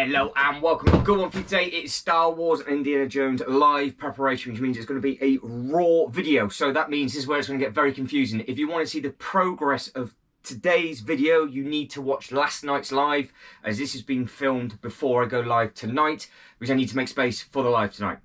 Hello and welcome to Good One for Today. It's Star Wars and Indiana Jones live preparation, which means it's going to be a raw video. So that means this is where it's going to get very confusing. If you want to see the progress of today's video, you need to watch last night's live, as this has been filmed before I go live tonight, because I need to make space for the live tonight.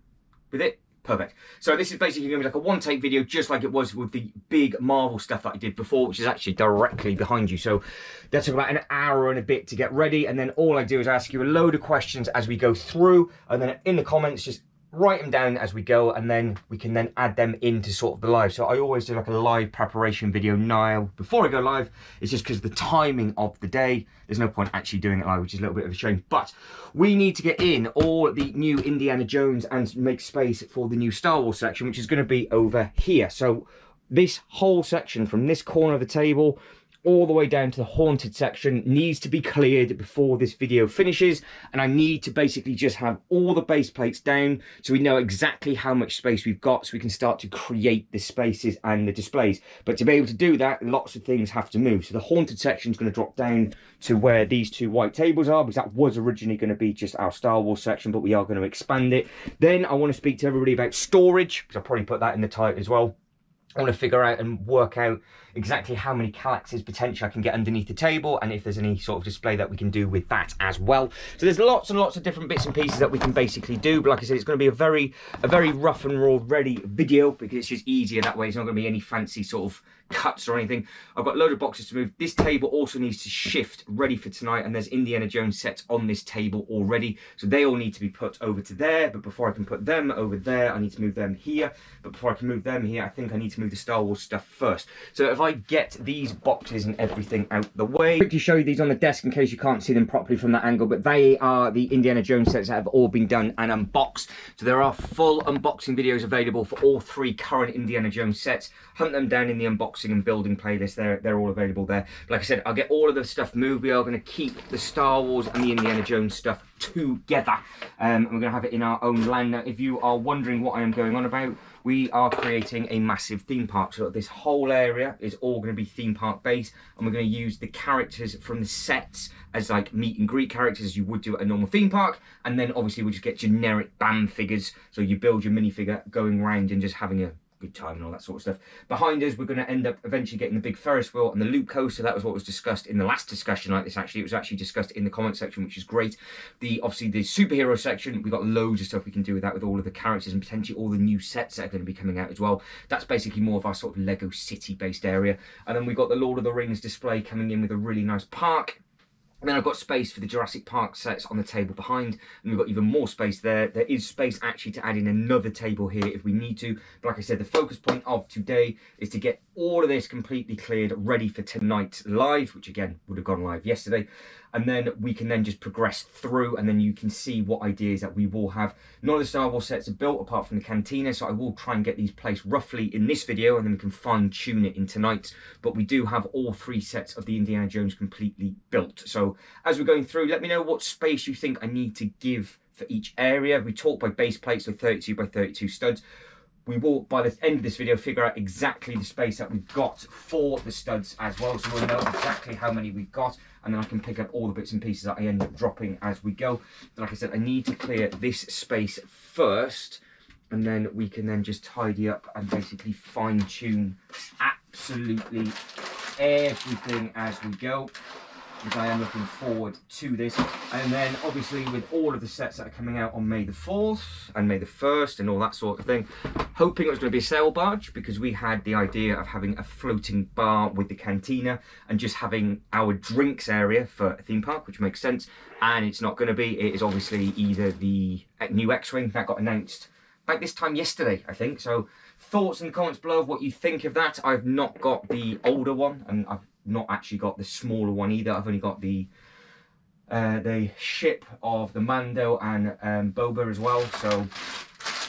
With it? Perfect. So this is basically going to be like a one-take video, just like it was with the big Marvel stuff that I did before, which is actually directly behind you. So that took about an hour and a bit to get ready, and then all I do is ask you a load of questions as we go through, and then in the comments just write them down as we go, and then we can then add them into sort of the live. So I always do like a live preparation video now before I go live. It's just because the timing of the day, there's no point actually doing it live, which is a little bit of a shame. But we need to get in all the new Indiana Jones and make space for the new Star Wars section, which is going to be over here. So this whole section from this corner of the table all the way down to the haunted section needs to be cleared before this video finishes, and I need to basically just have all the base plates down so we know exactly how much space we've got, so we can start to create the spaces and the displays. But to be able to do that, lots of things have to move. So the haunted section is going to drop down to where these two white tables are, because that was originally going to be just our Star Wars section, but we are going to expand it. Then I want to speak to everybody about storage, because I'll probably put that in the title as well. I want to figure out and work out exactly how many Calaxes potentially I can get underneath the table, and if there's any sort of display that we can do with that as well. So there's lots and lots of different bits and pieces that we can basically do, but like I said, it's going to be a very rough and raw ready video, because it's just easier that way. It's not going to be any fancy sort of cuts or anything. I've got a load of boxes to move. This table also needs to shift ready for tonight, and there's Indiana Jones sets on this table already, so they all need to be put over to there. But before I can put them over there, I need to move them here. But before I can move them here, I think I need to move the Star Wars stuff first. So if I get these boxes and everything out the way, quickly show you these on the desk in case you can't see them properly from that angle, but they are the Indiana Jones sets that have all been done and unboxed. So there are full unboxing videos available for all three current Indiana Jones sets. Hunt them down in the unboxing and building playlist. They're all available there. But like I said, I'll get all of the stuff moved. We are going to keep the Star Wars and the Indiana Jones stuff together, and we're going to have it in our own land. Now, if you are wondering what I am going on about, we are creating a massive theme park. So this whole area is all going to be theme park based, and we're going to use the characters from the sets as like meet and greet characters, as you would do at a normal theme park. And then obviously we'll just get generic BAM figures, so you build your minifigure going around and just having a good time and all that sort of stuff. Behind us, we're going to end up eventually getting the big Ferris wheel and the loop coaster. That was what was discussed in the last discussion like this. Actually, it was actually discussed in the comment section, which is great. Obviously the superhero section, we've got loads of stuff we can do with that, with all of the characters and potentially all the new sets that are going to be coming out as well. That's basically more of our sort of Lego city based area. And then we've got the Lord of the Rings display coming in with a really nice park. And then I've got space for the Jurassic Park sets on the table behind, and we've got even more space there. There is space actually to add in another table here if we need to. But like I said, the focus point of today is to get all of this completely cleared, ready for tonight's live, which again would have gone live yesterday. And then we can then just progress through, and then you can see what ideas that we will have. None of the Star Wars sets are built apart from the cantina, so I will try and get these placed roughly in this video, and then we can fine tune it in tonight. But we do have all three sets of the Indiana Jones completely built. So as we're going through, let me know what space you think I need to give for each area. We talk by base plates, so 32 by 32 studs. We will, by the end of this video, figure out exactly the space that we've got for the studs as well, so we'll know exactly how many we've got, and then I can pick up all the bits and pieces that I end up dropping as we go. But like I said, I need to clear this space first, and then we can then just tidy up and basically fine-tune absolutely everything as we go, because I am looking forward to this. And then obviously with all of the sets that are coming out on May the 4th and May the 1st and all that sort of thing, hoping it was going to be a sail barge, because we had the idea of having a floating bar with the cantina and just having our drinks area for a theme park, which makes sense. And it's not going to be. It is obviously either the new X-Wing that got announced like this time yesterday, I think. So thoughts in the comments below of what you think of that. I've not got the older one, and I've not actually got the smaller one either. I've only got the ship of the Mando and Boba as well. So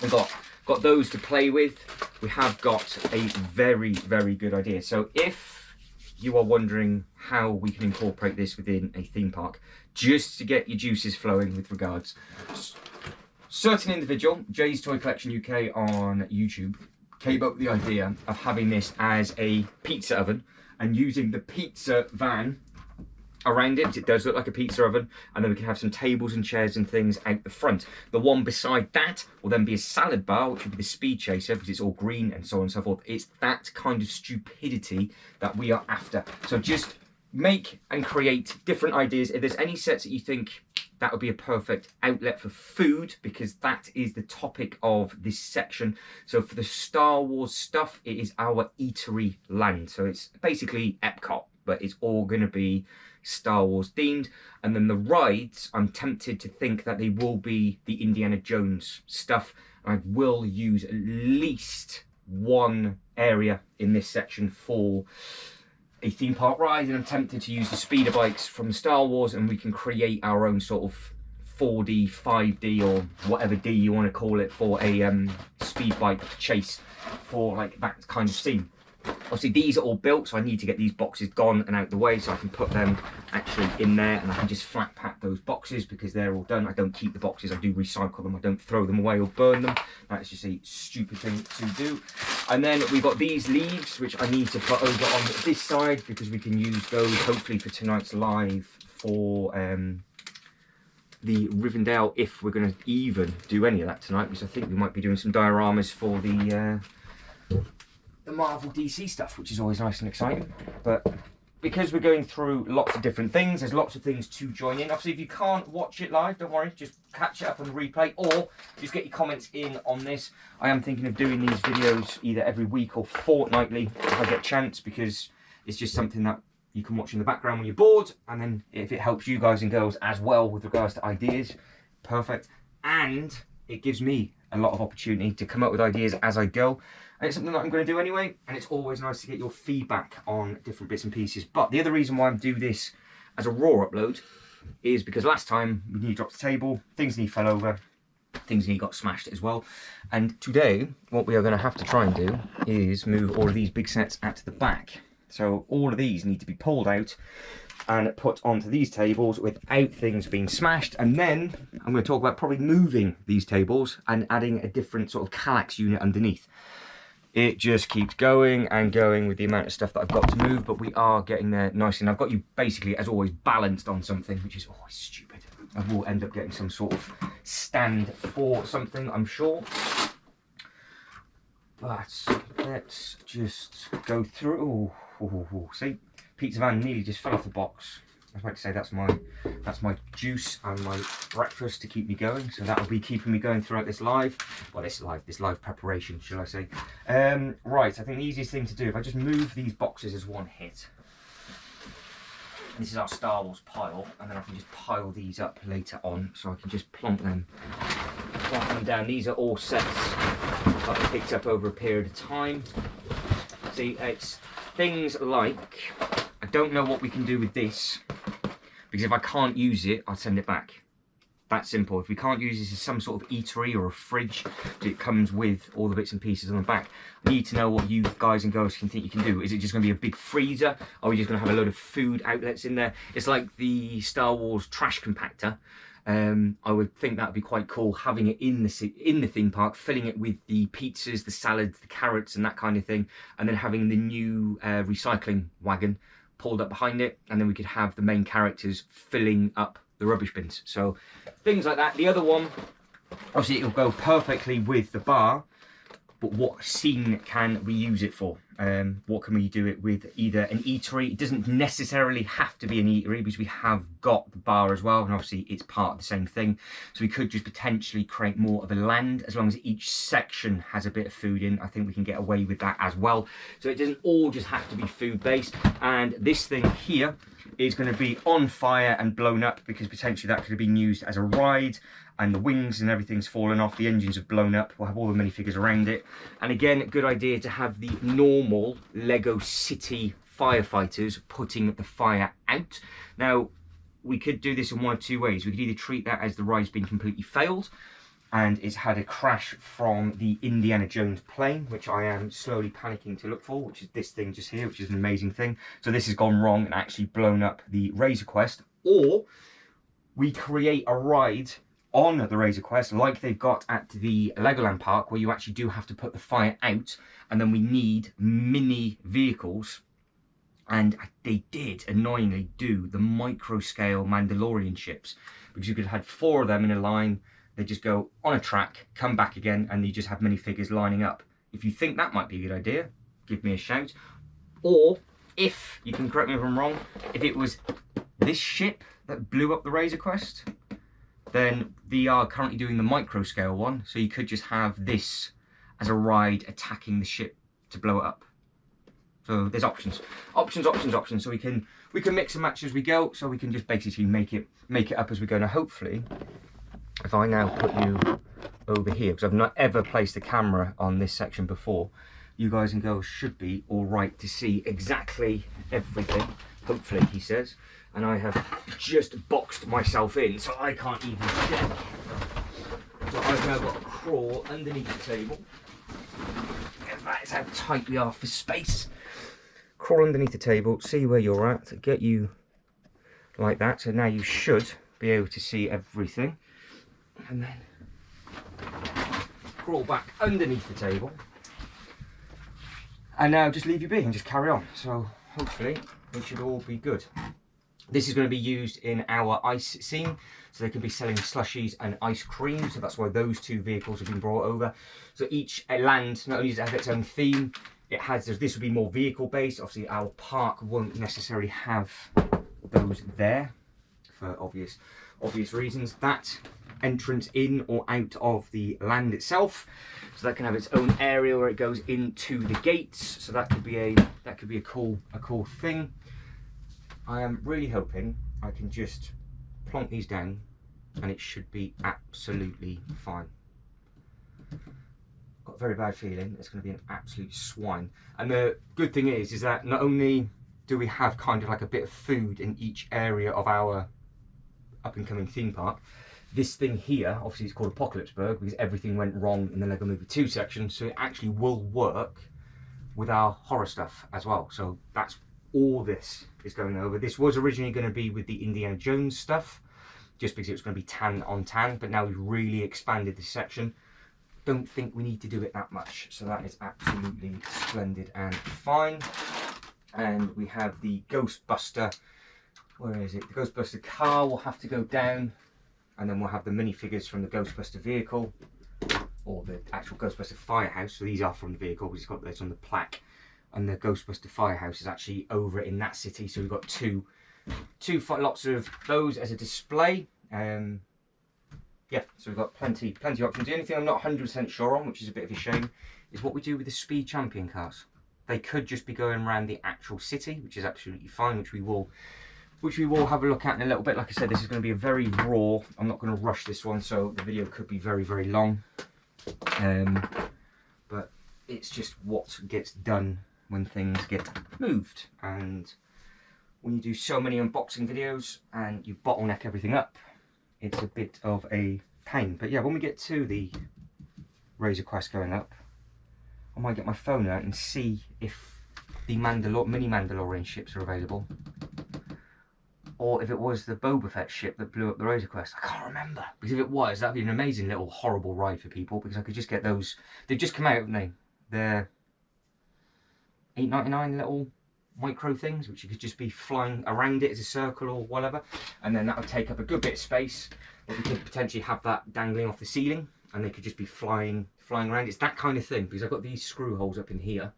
we've got those to play with. We have got a very good idea. So if you are wondering how we can incorporate this within a theme park, just to get your juices flowing with regards, certain individual, Jay's Toy Collection UK on YouTube, came up with the idea of having this as a pizza oven and using the pizza van around it, because it does look like a pizza oven, and then we can have some tables and chairs and things out the front. The one beside that will then be a salad bar, which will be the speed chaser, because it's all green and so on and so forth. It's that kind of stupidity that we are after. So just make and create different ideas. If there's any sets that you think that would be a perfect outlet for food, because that is the topic of this section. So for the Star Wars stuff, it is our eatery land. So it's basically Epcot, but it's all going to be Star Wars themed. And then the rides, I'm tempted to think that they will be the Indiana Jones stuff. I will use at least one area in this section for a theme park ride, and I'm tempted to use the speeder bikes from Star Wars, and we can create our own sort of 4D, 5D, or whatever D you want to call it, for a speed bike chase for like that kind of scene. Obviously these are all built, so I need to get these boxes gone and out the way so I can put them actually in there, and I can just flat pack those boxes because they're all done. I don't keep the boxes, I do recycle them, I don't throw them away or burn them. That's just a stupid thing to do. And then we've got these leaves which I need to put over on this side because we can use those hopefully for tonight's live for the Rivendell, if we're going to even do any of that tonight, because I think we might be doing some dioramas for the Marvel DC stuff, which is always nice and exciting. But because we're going through lots of different things, there's lots of things to join in. Obviously if you can't watch it live, don't worry, just catch it up on the replay, or just get your comments in on this. I am thinking of doing these videos either every week or fortnightly if I get a chance, because it's just something that you can watch in the background when you're bored, and then if it helps you guys and girls as well with regards to ideas, perfect. And it gives me a lot of opportunity to come up with ideas as I go. And it's something that I'm going to do anyway, and it's always nice to get your feedback on different bits and pieces. But the other reason why I'm doing this as a raw upload is because last time we nearly dropped the table, things nearly fell over, things nearly got smashed as well. And today, what we are going to have to try and do is move all of these big sets out to the back. So all of these need to be pulled out and put onto these tables without things being smashed. And then I'm going to talk about probably moving these tables and adding a different sort of Kallax unit underneath. It just keeps going and going with the amount of stuff that I've got to move, but we are getting there nicely. And I've got you basically, as always, balanced on something, which is always stupid. I will end up getting some sort of stand for something, I'm sure. But let's just go through. See, pizza van nearly just fell off the box. I was about to say that's my juice and my breakfast to keep me going, so that'll be keeping me going throughout this live. Well, this live preparation, shall I say? Right, I think the easiest thing to do, if I just move these boxes as one hit. This is our Star Wars pile, and then I can just pile these up later on, so I can just plonk them down. These are all sets that I picked up over a period of time. See, it's things like, I don't know what we can do with this, because if I can't use it, I'll send it back. That simple. If we can't use this as some sort of eatery or a fridge, it comes with all the bits and pieces on the back. I need to know what you guys and girls can think you can do. Is it just going to be a big freezer? Or are we just going to have a load of food outlets in there? It's like the Star Wars trash compactor. I would think that would be quite cool, having it in the theme park, filling it with the pizzas, the salads, the carrots and that kind of thing, and then having the new recycling wagon pulled up behind it, and then we could have the main characters filling up the rubbish bins. So things like that. The other one, obviously it'll go perfectly with the bar, but what scene can we use it for? What can we do it with? Either an eatery. It doesn't necessarily have to be an eatery, because we have got the bar as well, and obviously it's part of the same thing. So we could just potentially create more of a land, as long as each section has a bit of food in. I think we can get away with that as well. So it doesn't all just have to be food based. And this thing here is going to be on fire and blown up, because potentially that could have been used as a ride, and the wings and everything's fallen off, the engines have blown up. We'll have all the minifigures around it. And again, good idea to have the normal Lego City firefighters putting the fire out. Now, we could do this in one of two ways. We could either treat that as the ride's been completely failed, and it's had a crash from the Indiana Jones plane, which I am slowly panicking to look for, which is this thing just here, which is an amazing thing. So this has gone wrong and actually blown up the Razor Quest. Or we create a ride on the Razor Quest like they've got at the Legoland Park, where you actually do have to put the fire out, and then we need mini vehicles And they did annoyingly do the micro scale Mandalorian ships, because you could have had 4 of them in a line. They just go on a track, come back again, and you just have minifigures lining up. If you think that might be a good idea, give me a shout. Or if you can correct me if I'm wrong, if it was this ship that blew up the Razor Crest, then they are currently doing the micro scale one, so you could just have this as a ride attacking the ship to blow it up. So there's options. So we can mix and match as we go, so we can just basically make it up as we go. Now hopefully, if I now put you over here, because I've not ever placed a camera on this section before, you guys and girls should be all right to see exactly everything, hopefully, he says. And I have just boxed myself in, so I can't even check. So I've now got to crawl underneath the table. And that is how tight we are for space. Crawl underneath the table, see where you're at, get you like that. So now you should be able to see everything. And then crawl back underneath the table. And now just leave you be and just carry on. So hopefully we should all be good. This is going to be used in our ice scene, so they can be selling slushies and ice cream, so that's why those 2 vehicles have been brought over. So each land not only does it have its own theme, it has, this will be more vehicle based. Obviously our park won't necessarily have those there for obvious reasons. That entrance in or out of the land itself, so that can have its own area where it goes into the gates, so that could be a cool thing. I am really hoping I can just plonk these down and it should be absolutely fine. Got a very bad feeling it's going to be an absolute swine. And the good thing is that not only do we have kind of like a bit of food in each area of our up and coming theme park, this thing here, obviously it's called Apocalypseburg because everything went wrong in the Lego Movie 2 section, so it actually will work with our horror stuff as well. So that's all this is going over. This was originally going to be with the Indiana Jones stuff, just because it was going to be tan on tan, but now we've really expanded this section. Don't think we need to do it that much, so that is absolutely splendid and fine. And we have the Ghostbuster, where is it? The Ghostbuster car will have to go down, and then we'll have the minifigures from the Ghostbuster vehicle, or the actual Ghostbuster firehouse. So these are from the vehicle because it's got this on the plaque. And the Ghostbuster firehouse is actually over in that city, so we've got two lots of those as a display. Yeah, so we've got plenty of options. The only thing I'm not 100% sure on, which is a bit of a shame, is what we do with the Speed Champion cars. They could just be going around the actual city, which is absolutely fine, which we will have a look at in a little bit. Like I said, this is going to be a very raw. I'm not going to rush this one, so the video could be very, very long. But it's just what gets done when things get moved, and when you do so many unboxing videos and you bottleneck everything up, it's a bit of a pain. But yeah, when we get to the Razor Crest going up, I might get my phone out and see if the mini Mandalorian ships are available, or if it was the Boba Fett ship that blew up the Razor Crest. I can't remember, because if it was, that'd be an amazing little horrible ride for people, because I could just get those. They've just come out, haven't they? They're $8.99 little micro things, which you could just be flying around it as a circle or whatever, and then that would take up a good bit of space. But we could potentially have that dangling off the ceiling, and they could just be flying around. It's that kind of thing, because I've got these screw holes up in here.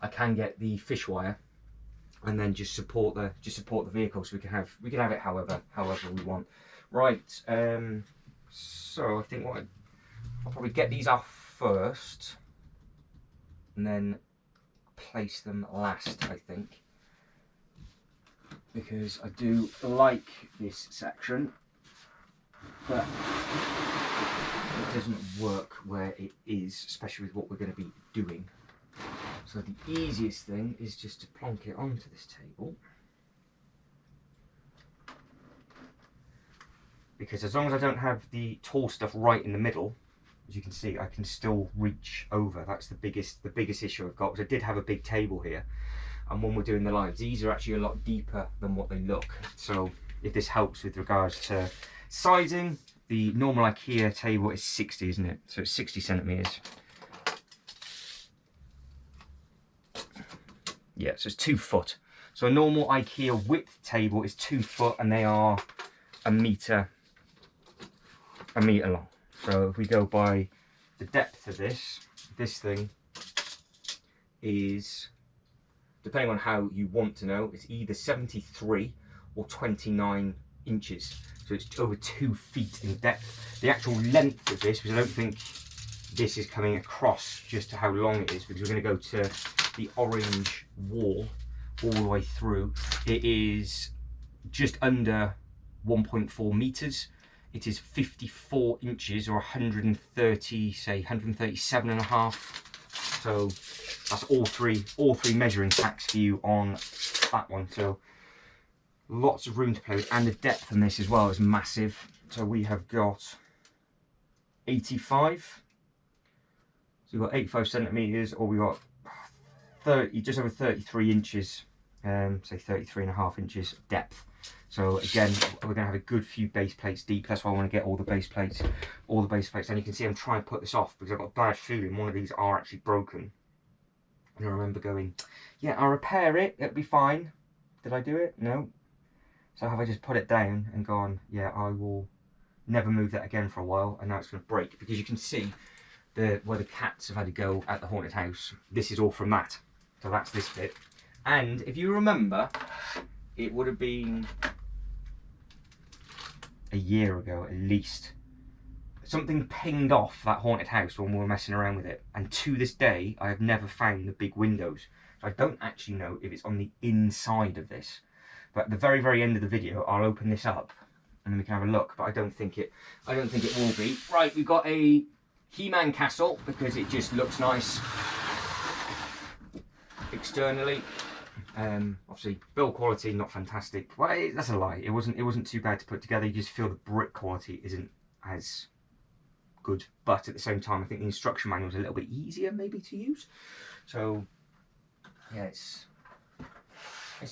I can get the fish wire, and then just support the vehicle, so we can have it however we want. Right. So I think I'll probably get these off first, and then place them last, I think, because I do like this section, but it doesn't work where it is, especially with what we're going to be doing. So the easiest thing is just to plonk it onto this table, because as long as I don't have the tall stuff right in the middle, as you can see, I can still reach over. That's the biggest issue I've got, because I did have a big table here, and when we're doing the lives, these are actually a lot deeper than what they look. So if this helps with regards to sizing, the normal IKEA table is 60, isn't it? So it's 60 centimeters. Yeah, so it's 2 foot. So a normal IKEA width table is 2 foot, and they are a meter long. So if we go by the depth of this thing is, depending on how you want to know, it's either 73 or 29 inches. So it's over 2 feet in depth. The actual length of this, because I don't think this is coming across just to how long it is, because we're going to go to the orange wall all the way through. It is just under 1.4 meters. It is 54 inches, or 130, say 137 and a half. So that's all three measuring tacks for you on that one. So lots of room to play with, and the depth on this as well is massive. So we have got 85. So we've got 85 centimeters, or we got 30, just over 33 inches, say 33 and a half inches depth. So again, we're going to have a good few base plates deep. That's why I want to get all the base plates. And you can see I'm trying to put this off because I've got a bad feeling one of these are actually broken. And I remember going, yeah, I'll repair it, it'll be fine. Did I do it? No. So have I just put it down and gone, yeah, I will never move that again for a while, and now it's going to break, because you can see where the cats have had to go at the haunted house. This is all from that. So that's this bit. And if you remember, it would have been a year ago at least, something pinged off that haunted house when we were messing around with it, and to this day I have never found the big windows. So I don't actually know if it's on the inside of this, but at the very, very end of the video I'll open this up and then we can have a look, but I don't think it will be. Right, we've got a He-Man castle because it just looks nice externally. Obviously build quality not fantastic. Well, that's a lie. It wasn't too bad to put together. You just feel the brick quality isn't as good, but at the same time I think the instruction manual is a little bit easier maybe to use. So yeah, it's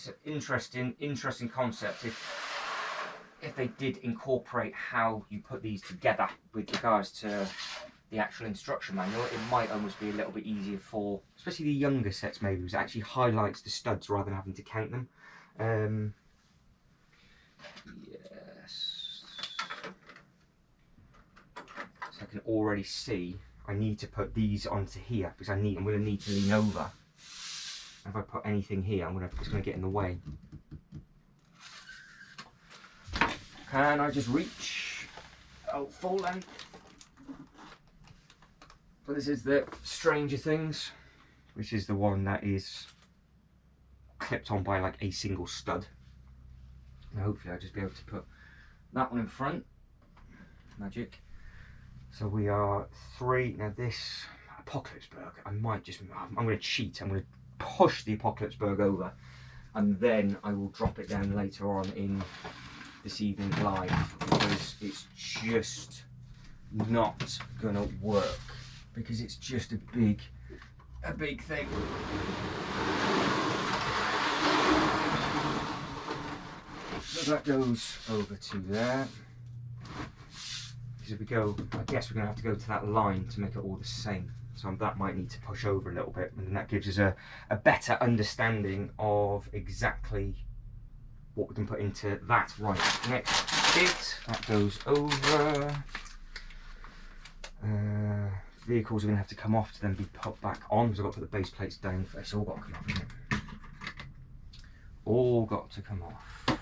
an interesting concept if they did incorporate how you put these together with regards to the actual instruction manual. It might almost be a little bit easier for, especially the younger sets maybe, because it actually highlights the studs rather than having to count them. Yes. So I can already see I need to put these onto here, because I'm going to need to lean over. If I put anything here, it's going to get in the way. Can I just reach full length? So this is the Stranger Things, which is the one that is clipped on by like a single stud. Now hopefully I'll just be able to put that one in front. Magic. So we are 3. Now this Apocalypseburg, I'm going to cheat. I'm going to push the Apocalypseburg over, and then I will drop it down later on in this evening's live, because it's just not going to work. Because it's just a big thing. So that goes over to there. Because if we go, I guess we're going to have to go to that line to make it all the same. So that might need to push over a little bit, and then that gives us a better understanding of exactly what we can put into that. Right, next bit, that goes over. Vehicles are going to have to come off to then be put back on, because I've got to put the base plates down first. It's all got to come off, isn't it? All got to come off.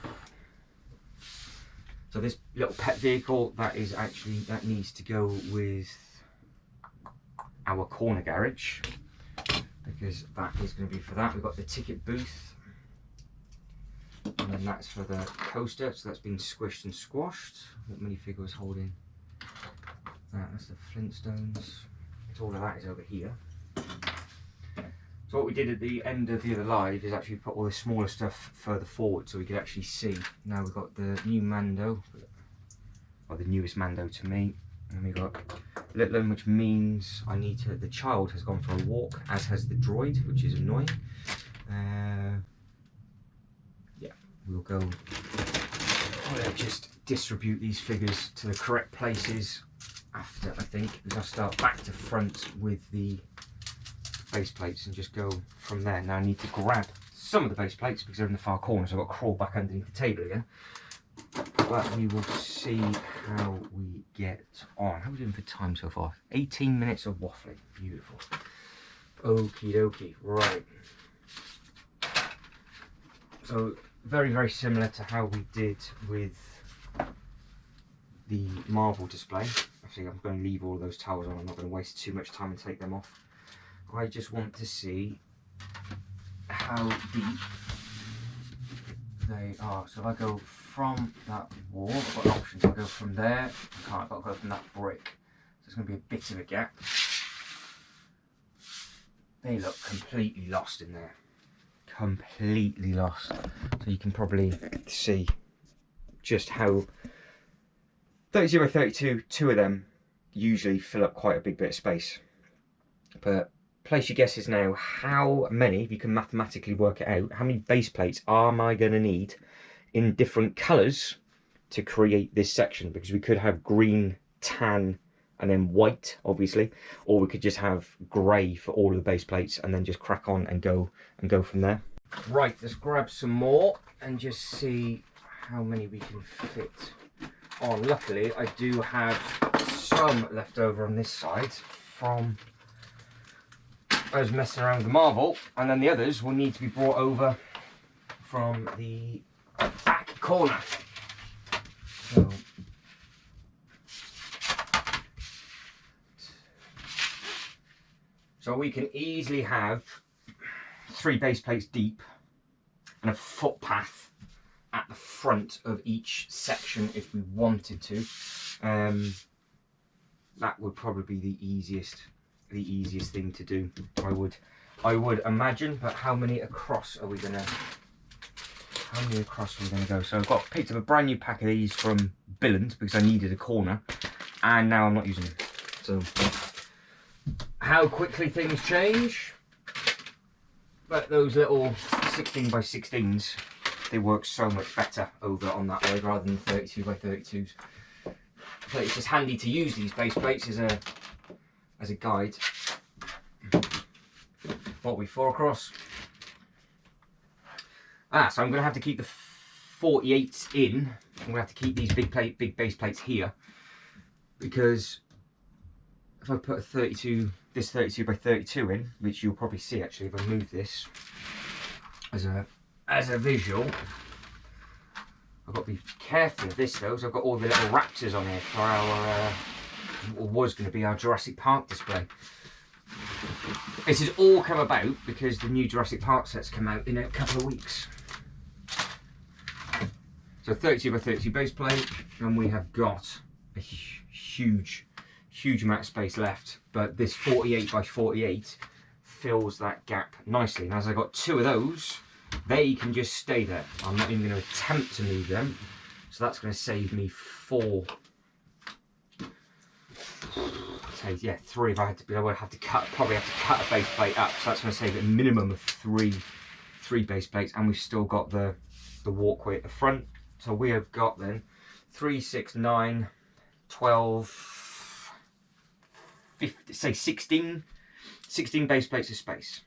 So this little pet vehicle, that needs to go with our corner garage, because that is going to be for that. We've got the ticket booth, and then that's for the coaster, so that's been squished and squashed. What minifigure is holding that? That's the Flintstones. So all of that is over here. So what we did at the end of the other live is actually put all the smaller stuff further forward so we could actually see. Now we've got the new Mando, or the newest Mando to me, and we've got Little Un, which means the child has gone for a walk, as has the droid, which is annoying. Yeah, we'll go. I'll just distribute these figures to the correct places after, I think, because I'll start back to front with the base plates and just go from there. Now I need to grab some of the base plates because they're in the far corner, so I've got to crawl back underneath the table again. But we will see how we get on. How are we doing for time so far? 18 minutes of waffling. Beautiful. Okie dokie. Right. So very, very similar to how we did with the marble display. Actually, I'm going to leave all of those towels on. I'm not going to waste too much time and take them off. I just want to see how deep they are. So if I go from that wall, I've got an option to go from there. I can't, I've got to go from that brick. So it's going to be a bit of a gap. They look completely lost in there. Completely lost. So you can probably see just how 32 by 32, two of them usually fill up quite a big bit of space. But place your guesses now, how many, if you can mathematically work it out, how many base plates am I going to need in different colours to create this section? Because we could have green, tan, and then white, obviously, or we could just have grey for all of the base plates and then just crack on and go from there. Right, let's grab some more and just see how many we can fit on. Luckily, I do have some left over on this side from I was messing around with the marble, and then the others will need to be brought over from the back corner. So we can easily have 3 base plates deep and a footpath at the front of each section if we wanted to. That would probably be the easiest thing to do, I would imagine. But how many across are we gonna go? So I've got picked up a brand new pack of these from Billund because I needed a corner, and now I'm not using them. So how quickly things change. But those little 16 by 16s, they work so much better over on that way rather than 32 by 32s. So it's just handy to use these base plates as a guide. What we 4 across. So I'm going to have to keep the 48s in. I'm going to have to keep these big base plates here, because if I put this 32 by 32 in, which you'll probably see actually if I move this as a visual. I've got to be careful of this though, so I've got all the little raptors on here for our what was going to be our Jurassic Park display. This has all come about because the new Jurassic Park sets come out in a couple of weeks. So 32 by 32 base plate, and we have got a huge amount of space left, but this 48 by 48 fills that gap nicely. And as I got 2 of those, they can just stay there. I'm not even going to attempt to move them, so that's going to save me 4. Yeah, 3 if I had to. I would have to probably have to cut a base plate up, so that's going to save a minimum of 3 base plates, and we've still got the walkway at the front. So we have got then 3, 6, 9, 12, 50, say 16 base plates of space.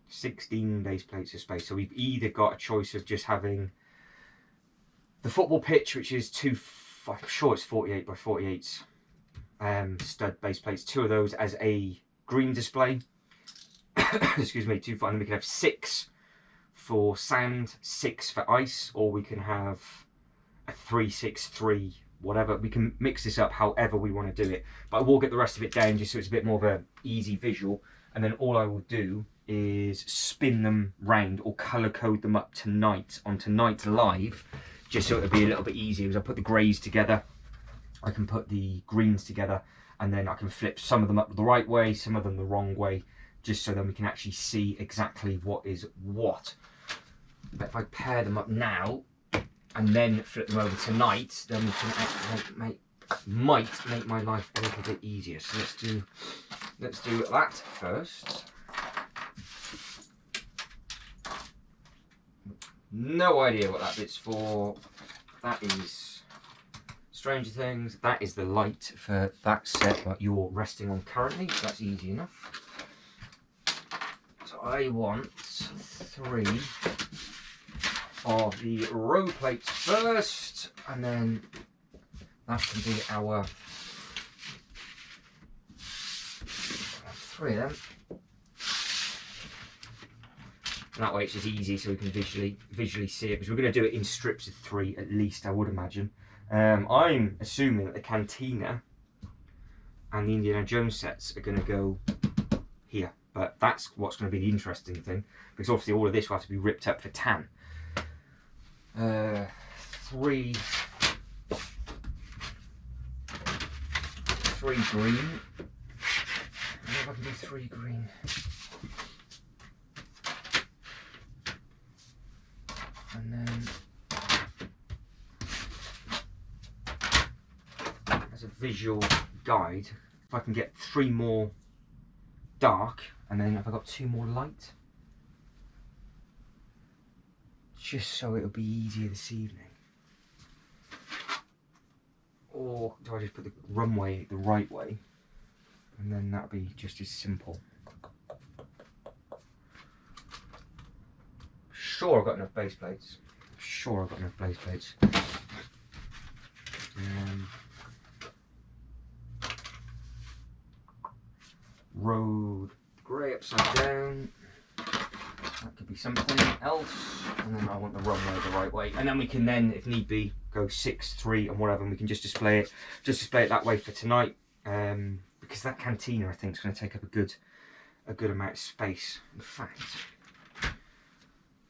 16 base plates of space. So we've either got a choice of just having the football pitch, which is I'm sure it's 48 by 48s, stud base plates, 2 of those as a green display. Excuse me, 2 for, and we can have 6 for sand, 6 for ice, or we can have a 3, 6, 3, whatever. We can mix this up however we want to do it, but I will get the rest of it down just so it's a bit more of a easy visual, and then all I will do is spin them round or colour code them up tonight on tonight's live, just so it'll be a little bit easier. As I put the greys together, I can put the greens together, and then I can flip some of them up the right way, some of them the wrong way, just so then we can actually see exactly what is what. But if I pair them up now and then flip them over tonight, then we can actually might make my life a little bit easier. So let's do that first. No idea what that bit's for. That is Stranger Things. That is the light for that set that you're resting on currently. So that's easy enough. So I want 3 of the row plates first, and then that can be our 3 of them. And that way it's just easy, so we can visually see it, because we're going to do it in strips of 3 at least, I would imagine. I'm assuming that the Cantina and the Indiana Jones sets are going to go here, but that's what's going to be the interesting thing, because obviously all of this will have to be ripped up for tan. 3 green. I wonder if I can do 3 green. And then as a visual guide, if I can get 3 more dark, and then if I got 2 more light, just so it'll be easier this evening. Or do I just put the runway the right way, and then that'll be just as simple. Sure, I've got enough base plates. Sure, I've got enough base plates. Road grey upside down. That could be something else. And then I want the runway the right way. And then we can then, if need be, go 6, 3, and whatever. And we can just display it that way for tonight. Because that Cantina, I think, is going to take up a good amount of space. In fact,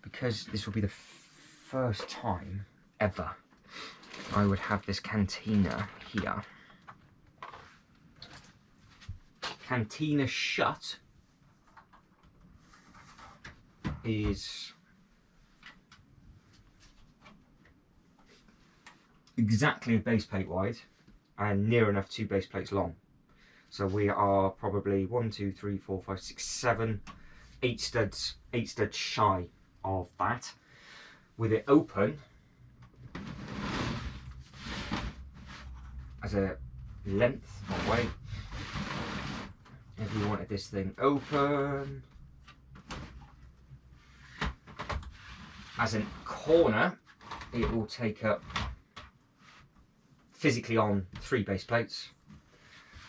because this will be the first time ever I would have this Cantina here. Cantina shut is exactly a base plate wide and near enough 2 base plates long. So we are probably 1, 2, 3, 4, 5, 6, 7, 8 studs shy of that. With it open as a length or weight. If we wanted this thing open as a corner, it will take up physically on 3 base plates.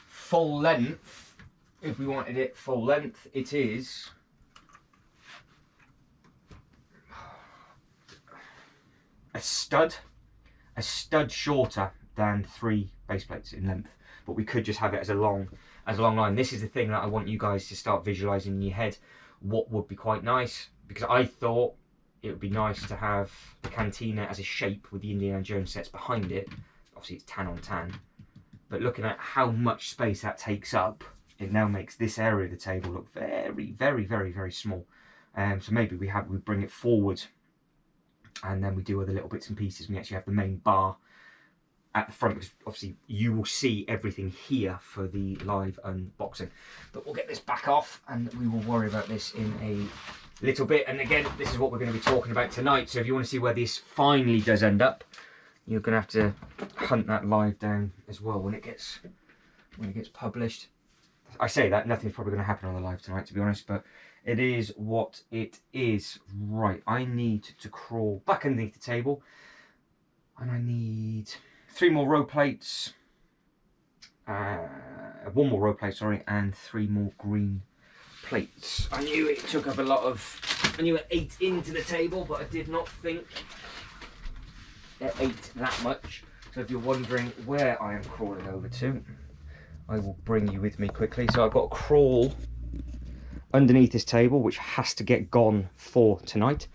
Full length, if we wanted it full length, it is a stud shorter than 3 base plates in length, but we could just have it as a long line. This is the thing that I want you guys to start visualizing in your head, what would be quite nice, because I thought it would be nice to have the Cantina as a shape with the Indiana Jones sets behind it. Obviously it's tan on tan, but looking at how much space that takes up, it now makes this area of the table look very, very, very, very small. So maybe we bring it forward, and then we do other little bits and pieces. We actually have the main bar at the front, because obviously you will see everything here for the live unboxing. But we'll get this back off and we will worry about this in a little bit. And again, this is what we're going to be talking about tonight. So if you want to see where this finally does end up, you're going to have to hunt that live down as well when it gets published. I say that, nothing's probably going to happen on the live tonight, to be honest, but it is what it is. Right, I need to crawl back underneath the table, and I need 3 more row plates, 1 more row plate, sorry, and 3 more green plates. I knew it took up a lot of, I knew it ate into the table, but I did not think it ate that much. So if you're wondering where I am crawling over to, I will bring you with me quickly. So I've got to crawl underneath this table, which has to get gone for tonight.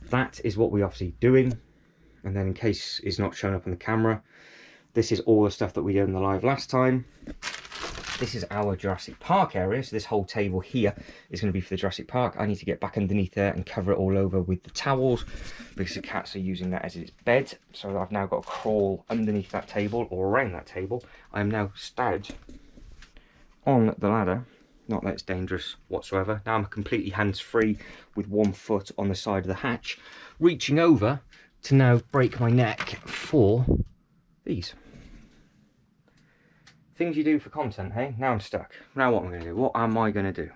That is what we're obviously doing. And then in case it's not showing up on the camera, this is all the stuff that we did in the live last time. This is our Jurassic Park area. So this whole table here is going to be for the Jurassic Park. I need to get back underneath there and cover it all over with the towels, because the cats are using that as its bed. So I've now got to crawl underneath that table, or around that table. I am now stood on the ladder. Not that it's dangerous whatsoever. Now I'm completely hands-free with 1 foot on the side of the hatch, reaching over to now break my neck for these. Things you do for content, hey? Now I'm stuck. Now what am I going to do? What am I going to do?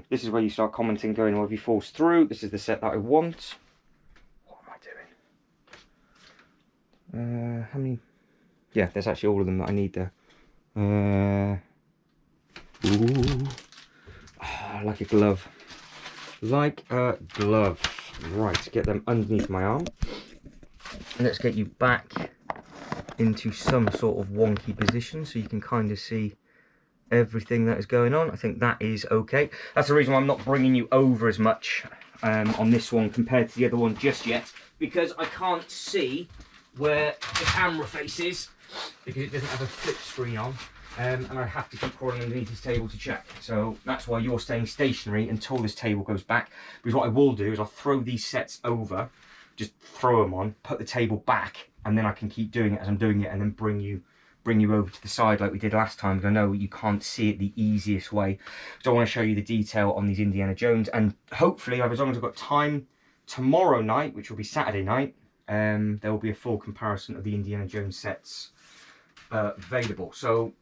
This is where you start commenting, going, well, if he falls through, this is the set that I want. What am I doing? How many? Yeah, there's actually all of them that I need there. Ooh. Oh, like a glove. Like a glove. Right, get them underneath my arm. Let's get you back into some sort of wonky position so you can kind of see everything that is going on. I think that is okay. That's the reason why I'm not bringing you over as much on this one compared to the other one just yet, because I can't see where the camera face is because it doesn't have a flip screen on, and I have to keep crawling underneath this table to check. So that's why you're staying stationary until this table goes back, because what I will do is I'll throw these sets over, just throw them on, put the table back, and then I can keep doing it as I'm doing it, and then bring you over to the side like we did last time, because I know you can't see it the easiest way. So I want to show you the detail on these Indiana Jones, and hopefully, as long as I've got time, tomorrow night, which will be Saturday night, there will be a full comparison of the Indiana Jones sets available. So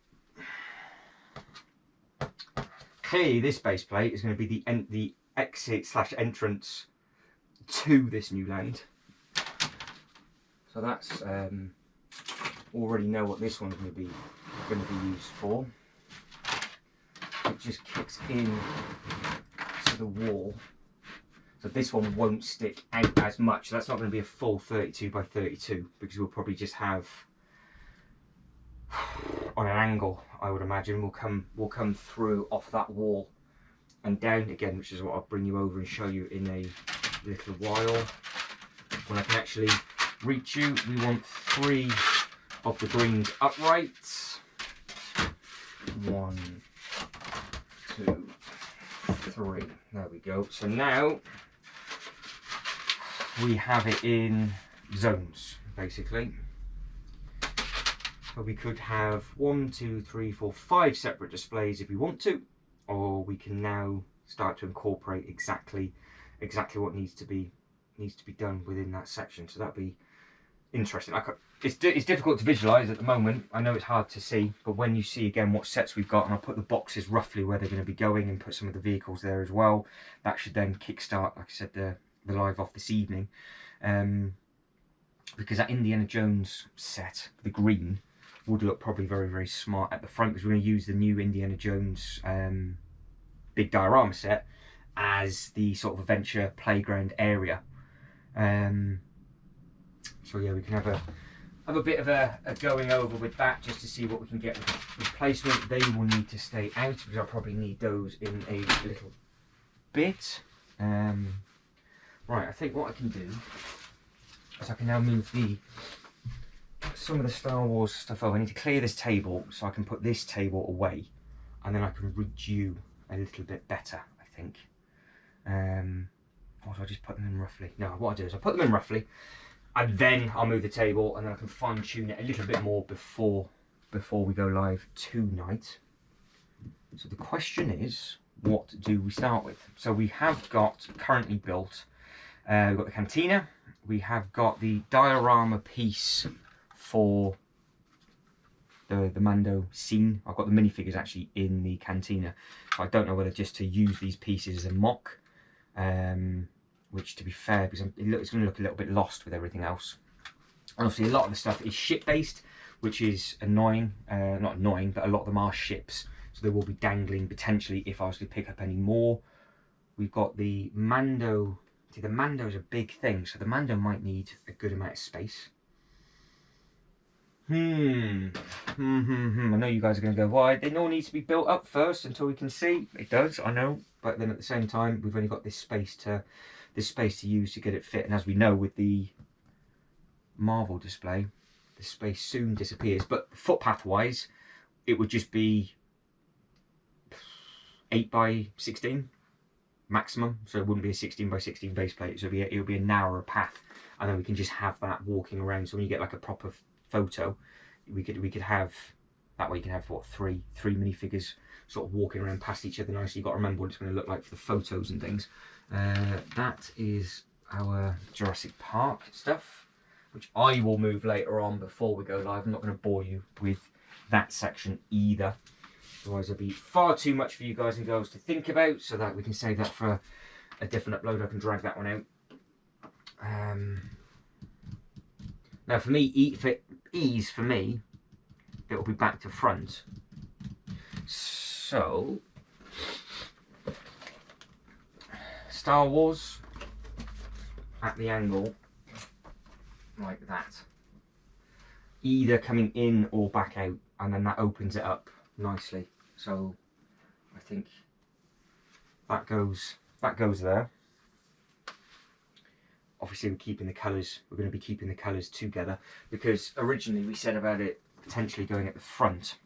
clearly this base plate is going to be the exit / entrance to this new land. So that's already know what this one's going to be used for. It just kicks in to the wall, so this one won't stick out as much. That's not going to be a full 32 by 32 because we'll probably just have on an angle. I would imagine we'll come through off that wall and down again, which is what I'll bring you over and show you in a little while when I can actually reach you. We want 3 of the greens upright. 1, 2, 3. There we go. So now we have it in zones, basically. So we could have 1, 2, 3, 4, 5 separate displays if we want to, or we can now start to incorporate exactly what needs to be done within that section. So that'd be interesting. It's difficult to visualize at the moment. I know it's hard to see, but when you see again what sets we've got, and I'll put the boxes roughly where they're going to be going and put some of the vehicles there as well, that should then kickstart, like I said, the live off this evening. Because that Indiana Jones set, the green, would look probably very, very smart at the front, because we're going to use the new Indiana Jones big diorama set as the sort of adventure playground area. So yeah, we can have a bit of a going over with that, just to see what we can get with replacement. They will need to stay out because I'll probably need those in a little bit. Right, I think what I can do is I can now move some of the Star Wars stuff over. I need to clear this table so I can put this table away, and then I can read you a little bit better, I think. Or do I just put them in roughly? No, what I do is I put them in roughly, and then I'll move the table, and then I can fine tune it a little bit more before we go live tonight. So the question is, what do we start with? So we have got currently built, we've got the cantina, we have got the diorama piece for the Mando scene. I've got the minifigures actually in the cantina, so I don't know whether just to use these pieces as a mock, which, to be fair, because it's going to look a little bit lost with everything else. And obviously a lot of the stuff is ship based, which is annoying. Not annoying, but a lot of them are ships, so they will be dangling potentially if I was to pick up any more. We've got the Mando. See, the Mando is a big thing, so the Mando might need a good amount of space. I know you guys are going to go, why? They all need to be built up first until we can see. It does, I know, but then at the same time, we've only got this space to use to get it fit. And as we know, with the Marvel display, the space soon disappears. But footpath wise, it would just be 8 by 16 maximum, so it wouldn't be a 16 by 16 base plate. So it would be a narrower path, and then we can just have that walking around. So when you get like a proper photo, we could have that way. You can have what, three minifigures sort of walking around past each other nicely. You've got to remember what it's going to look like for the photos and things. That is our Jurassic Park stuff, which I will move later on before we go live. I'm not going to bore you with that section either. Otherwise there'll be far too much for you guys and girls to think about, so that we can save that for a different upload. I can drag that one out. Now for me, for ease for me, it will be back to front. So, Star Wars at the angle like that, either coming in or back out, and then that opens it up nicely. So I think that goes there. Obviously we're keeping the colours, we're going to be keeping the colours together, because originally we said about it potentially going at the front,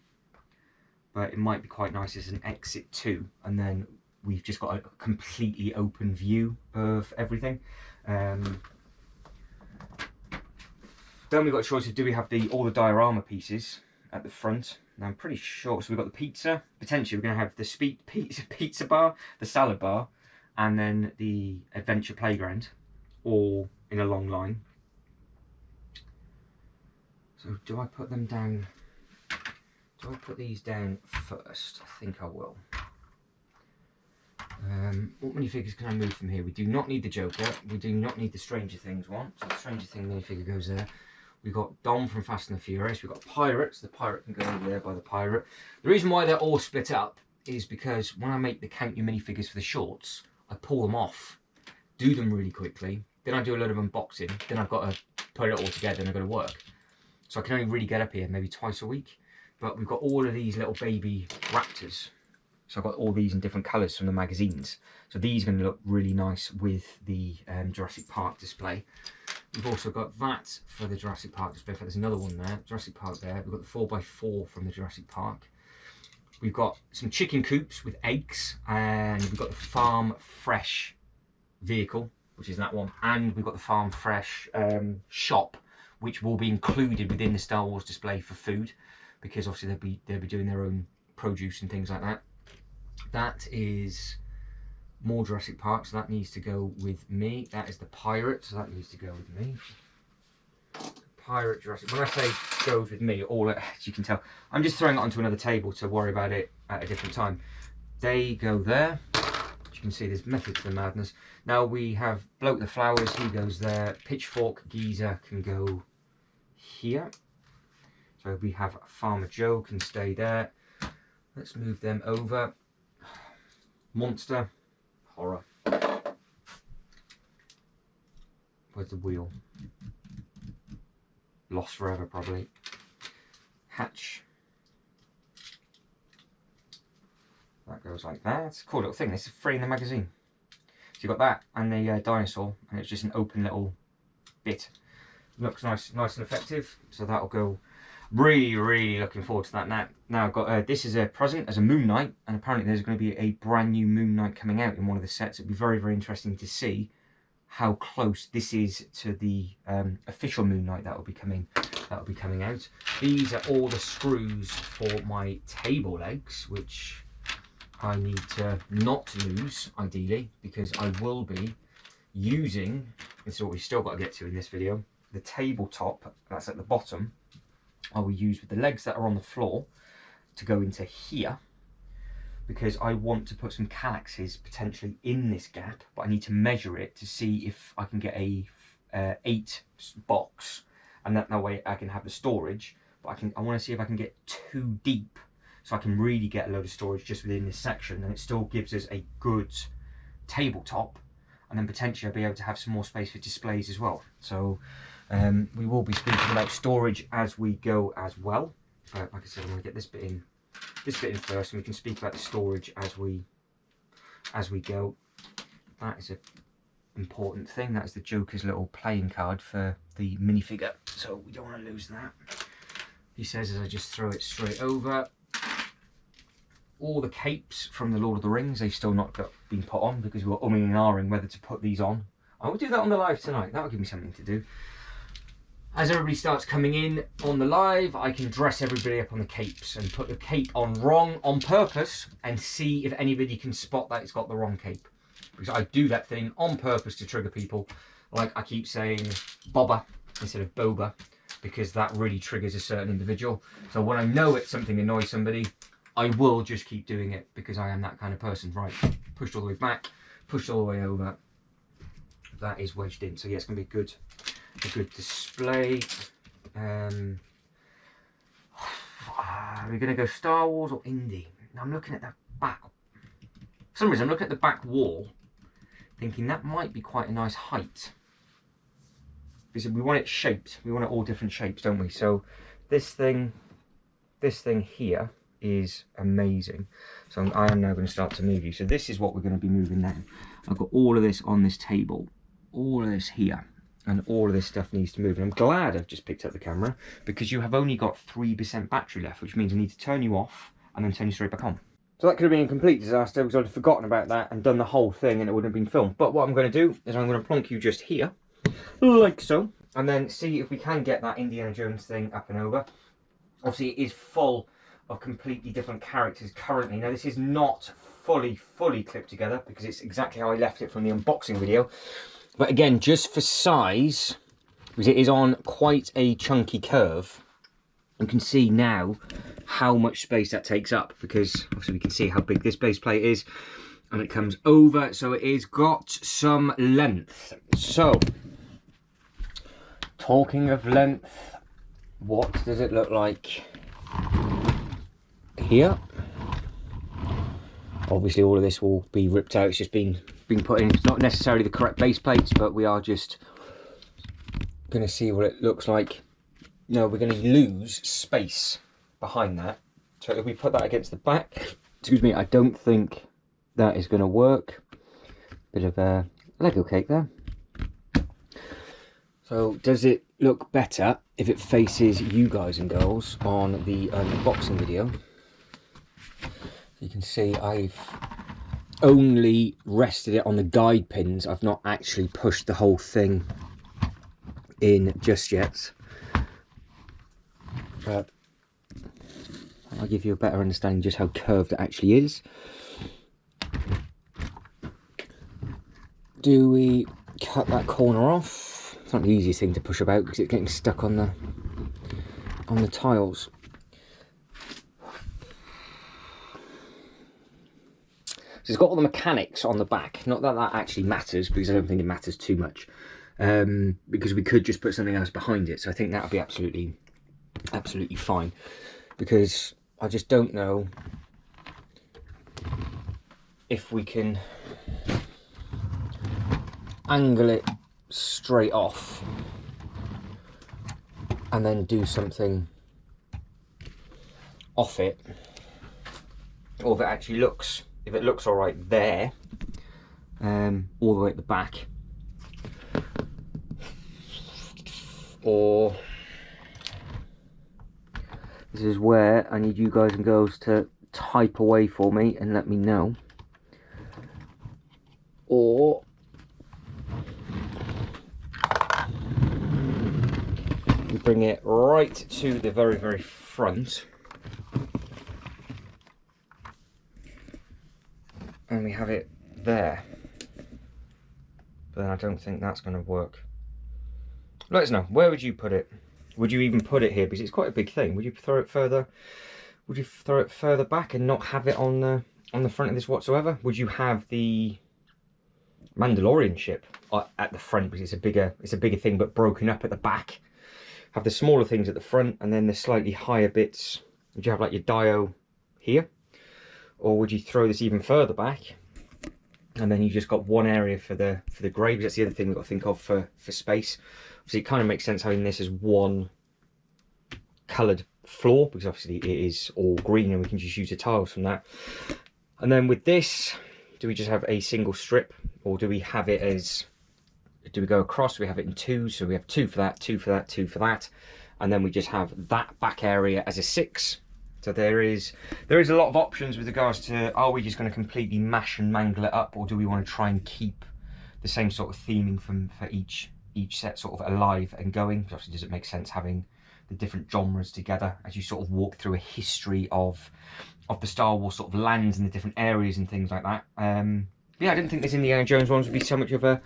but it might be quite nice as an exit too, and then we've just got a completely open view of everything. Then we've got a choice of, do we have all the diorama pieces at the front? Now I'm pretty sure, so we've got the pizza, potentially we're going to have the pizza bar, the salad bar, and then the adventure playground, all in a long line. So do I put them down? Do I put these down first? I think I will. What minifigures can I move from here? We do not need the Joker. We do not need the Stranger Things one. So the Stranger Things minifigure goes there. We've got Dom from Fast and the Furious. We've got Pirates. The Pirate can go over there by the Pirate. The reason why they're all split up is because when I make the Count Your minifigures for the shorts, I pull them off, do them really quickly, then I do a load of unboxing, then I've got to put it all together and I've got to work. So I can only really get up here maybe twice a week. But we've got all of these little baby raptors. So I've got all these in different colours from the magazines. So these are going to look really nice with the Jurassic Park display. We've also got that for the Jurassic Park display. There's another one there, Jurassic Park there. We've got the 4x4 from the Jurassic Park. We've got some chicken coops with eggs, and we've got the Farm Fresh vehicle, which is that one. And we've got the Farm Fresh shop, which will be included within the Star Wars display for food, because obviously they'll be doing their own produce and things like that. That is more Jurassic Park, so that needs to go with me. That is the Pirate, so that needs to go with me. Pirate Jurassic. When I say goes with me, all as you can tell, I'm just throwing it onto another table to worry about it at a different time. They go there. As you can see, there's method to the madness. Now we have Bloke the Flowers, he goes there. Pitchfork Geezer can go here. So we have Farmer Joe can stay there. Let's move them over. Monster, horror. Where's the wheel? Lost forever, probably. Hatch. That goes like that. Cool little thing. This is free in the magazine. So you've got that and the dinosaur, and it's just an open little bit. Looks nice and effective. So that'll go. Really looking forward to that. Now I've got this is a present as a Moon Knight, and apparently there's going to be a brand new Moon Knight coming out in one of the sets. It'll be very interesting to see how close this is to the official Moon Knight that will be coming out. These are all the screws for my table legs, which I need to not lose ideally, because I will be using, this is what we've still got to get to in this video, the tabletop that's at the bottom. I will use with the legs that are on the floor to go into here, because I want to put some calyxes potentially in this gap, but I need to measure it to see if I can get a 8 box, and that way I can have the storage. But I want to see if I can get too deep, so I can really get a load of storage just within this section, and it still gives us a good tabletop, and then potentially I'll be able to have some more space for displays as well. So we will be speaking about storage as we go as well. Like I said, I'm going to get this bit in first, and we can speak about the storage as we go. That is an important thing. That is the Joker's little playing card for the minifigure, so we don't want to lose that. He says as I just throw it straight over. All the capes from the Lord of the Rings, they've still not been put on, because we were umming and ahhing whether to put these on. I will do that on the live tonight. That'll give me something to do. As everybody starts coming in on the live, I can dress everybody up on the capes and put the cape on wrong on purpose and see if anybody can spot that it's got the wrong cape. Because I do that thing on purpose to trigger people. Like I keep saying Bobba instead of Boba, because that really triggers a certain individual. So when I know it's something annoys somebody, I will just keep doing it because I am that kind of person. Right, pushed all the way back, pushed all the way over. That is wedged in. So yeah, it's going to be a good display. Are we going to go Star Wars or indie? I'm looking at that back. For some reason, I'm looking at the back wall, thinking that might be quite a nice height. Because we want it shaped. We want it all different shapes, don't we? So this thing here is amazing. So I am now going to start to move you. So this is what we're going to be moving now. I've got all of this on this table, all of this here, and all of this stuff needs to move. And I'm glad I've just picked up the camera because you have only got 3% battery left, which means I need to turn you off and then turn you straight back on. So that could have been a complete disaster because I'd have forgotten about that and done the whole thing and it wouldn't have been filmed. But what I'm going to do is I'm going to plonk you just here, like so, and then see if we can get that Indiana Jones thing up and over. Obviously it is full of completely different characters currently. Now this is not fully clipped together because it's exactly how I left it from the unboxing video. But again, just for size, because it is on quite a chunky curve, you can see now how much space that takes up, because obviously we can see how big this base plate is and it comes over, so it is got some length. So talking of length, what does it look like here? Obviously all of this will be ripped out, it's just been put in. It's not necessarily the correct base plates, but we are just going to see what it looks like. No, we're going to lose space behind that. So if we put that against the back, excuse me, I don't think that is going to work. Bit of a Lego cake there. So does it look better if it faces you guys and girls on the unboxing video? You can see I've only rested it on the guide pins. I've not actually pushed the whole thing in just yet. But I'll give you a better understanding just how curved it actually is. Do we cut that corner off? It's not the easiest thing to push about because it's getting stuck on the tiles. So it's got all the mechanics on the back. Not that that actually matters, because I don't think it matters too much. Because we could just put something else behind it. So I think that would be absolutely fine. Because I just don't know if we can angle it straight off and then do something off it, or if it actually looks, if it looks all right there, all the way at the back, or this is where I need you guys and girls to type away for me and let me know, or we bring it right to the very front and we have it there. But then I don't think that's going to work. Let us know, where would you put it? Would you even put it here? Because it's quite a big thing. Would you throw it further? Would you throw it further back and not have it on the front of this whatsoever? Would you have the Mandalorian ship at the front because it's a bigger thing but broken up at the back? Have the smaller things at the front and then the slightly higher bits. Would you have like your Dio here? Or would you throw this even further back and then you just got one area for the graves? That's the other thing we've got to think of for space. Obviously it kind of makes sense having this as one coloured floor, because obviously it is all green and we can just use the tiles from that. And then with this, do we just have a single strip, or do we have it as, do we go across? Do we have it in two? So we have two for that, two for that, two for that, and then we just have that back area as a 6. So there is a lot of options with regards to, are we just going to completely mash and mangle it up, or do we want to try and keep the same sort of theming for each set sort of alive and going? Because obviously does it make sense having the different genres together as you sort of walk through a history of the Star Wars sort of lands and the different areas and things like that. Yeah, I didn't think this Indiana Jones ones would be so much of a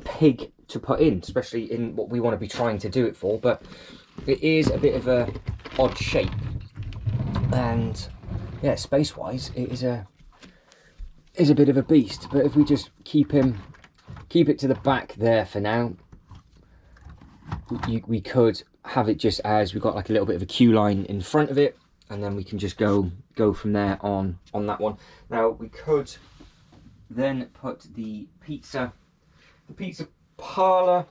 pig to put in, especially in what we want to be trying to do it for. But it is a bit of a odd shape, and yeah, space-wise, it is a bit of a beast. But if we just keep it to the back there for now, we could have it just as we've got like a little bit of a queue line in front of it, and then we can just go from there on that one. Now we could then put the pizza parlour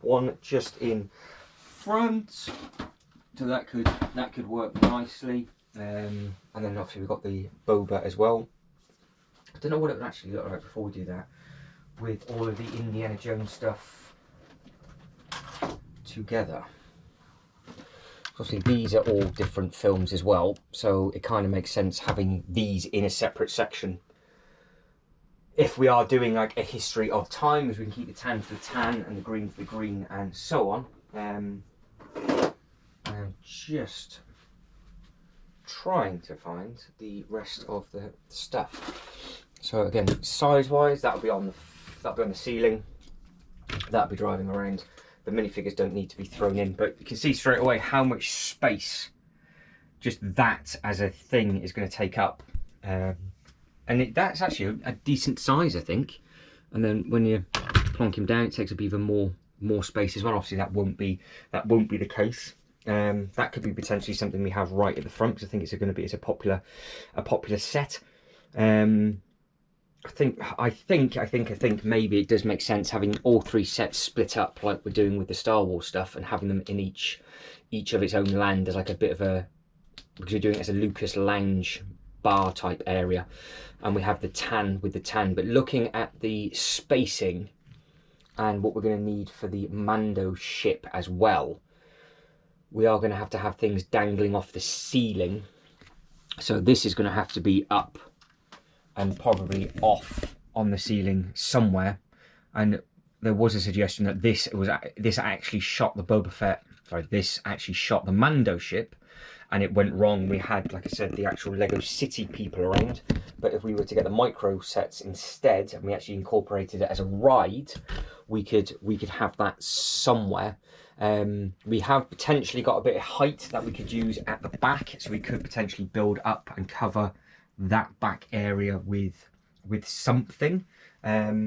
one just in front, so that could work nicely. And then obviously we've got the boba as well. I don't know what it would actually look like before we do that, with all of the Indiana Jones stuff together. Obviously these are all different films as well, so it kind of makes sense having these in a separate section. If we are doing like a history of time, as we can keep the tan for the tan and the green for the green and so on. I'm just trying to find the rest of the stuff. So again, size-wise, that'll be on the ceiling. That'll be driving around. The minifigures don't need to be thrown in, but you can see straight away how much space just that as a thing is going to take up. And that's actually a decent size, I think. And then when you plonk him down, it takes up even more space as well. Obviously, that won't be the case. That could be potentially something we have right at the front, because I think it's going to be a popular set. I think maybe it does make sense having all three sets split up like we're doing with the Star Wars stuff, and having them in each of its own land as like a bit of a, because we're doing it as a Lucas lounge bar type area, and we have the tan with the tan. But looking at the spacing and what we're going to need for the Mando ship as well, we are going to have things dangling off the ceiling. So this is going to have to be up and probably off on the ceiling somewhere. And there was a suggestion that this actually shot the Boba Fett, sorry, this actually shot the Mando ship, and it went wrong. We had, like I said, the actual Lego City people around, but if we were to get the micro sets instead, and we actually incorporated it as a ride, we could have that somewhere. We have potentially got a bit of height that we could use at the back, so we could potentially build up and cover that back area with something. But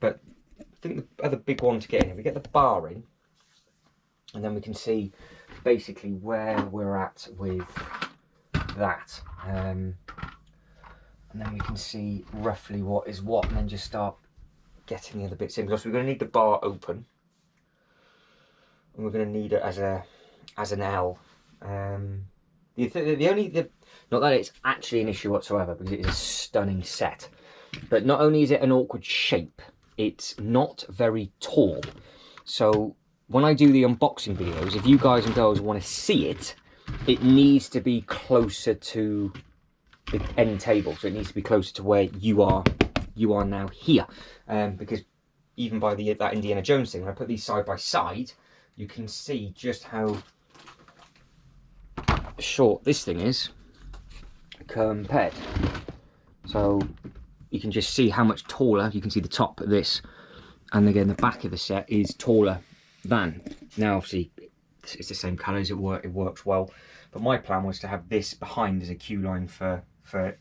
I think the other big one to get in, if we get the bar in, and then we can see basically where we're at with that, and then we can see roughly what is what, and then just start getting the other bits in. Because we're going to need the bar open, and we're going to need it as an L. Not that it's actually an issue whatsoever, because it is a stunning set, but not only is it an awkward shape, it's not very tall. So when I do the unboxing videos, if you guys and girls want to see it, it needs to be closer to the end table. So it needs to be closer to where you are now here, because even by that Indiana Jones thing, when I put these side by side, you can see just how short this thing is compared. So you can just see how much taller. You can see the top of this, and again the back of the set is taller than. Now obviously it's the same colours, it works well, but my plan was to have this behind as a queue line for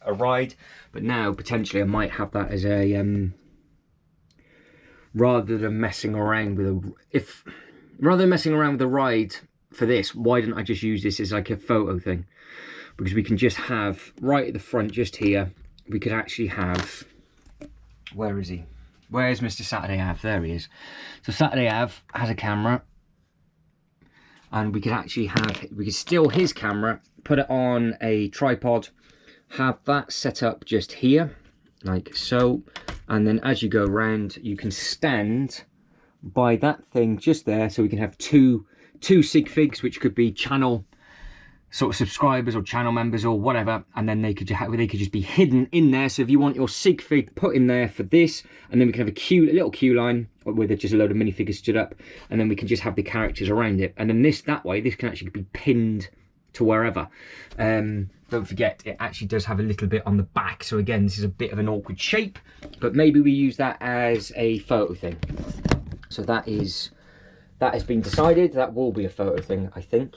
a ride. But now potentially I might have that as a rather than messing around with the ride for this, why didn't I just use this as like a photo thing? Because we can just have right at the front, just here, we could actually have, where is he? Where's Mr. Saturday Ave? There he is. So Saturday Ave has a camera, and we could steal his camera, put it on a tripod, have that set up just here, like so, and then as you go around, you can stand by that thing just there, so we can have two sig figs, which could be channel sort of subscribers or channel members or whatever, and then they could just be hidden in there. So if you want your sig fig put in there for this, and then we can have a little queue line with just a load of minifigures stood up, and then we can just have the characters around it, and then this can actually be pinned to wherever. Don't forget, it actually does have a little bit on the back, so again, this is a bit of an awkward shape, but maybe we use that as a photo thing. So that has been decided. That will be a photo thing, I think.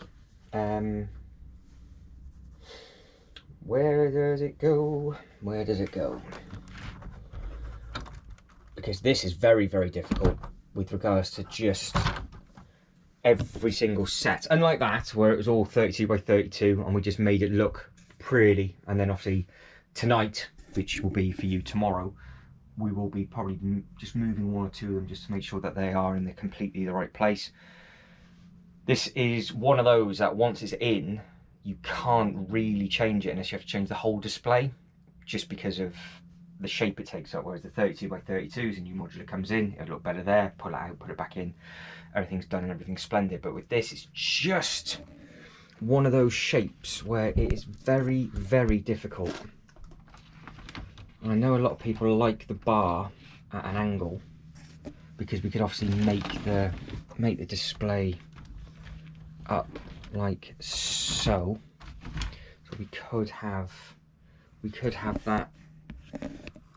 Where does it go? Where does it go? Because this is very, very difficult with regards to just every single set. Unlike that, where it was all 32 by 32 and we just made it look pretty. And then obviously tonight, which will be for you tomorrow, we will be probably just moving one or two of them just to make sure that they are in completely the right place. This is one of those that once it's in, you can't really change it unless you have to change the whole display, just because of the shape it takes up. Whereas the 32 by 32s, a new modular comes in, it'll look better there, pull it out, put it back in, everything's done and everything's splendid. But with this, it's just one of those shapes where it is very, very difficult. And I know a lot of people like the bar at an angle, because we could obviously make the display up like so. So we could have that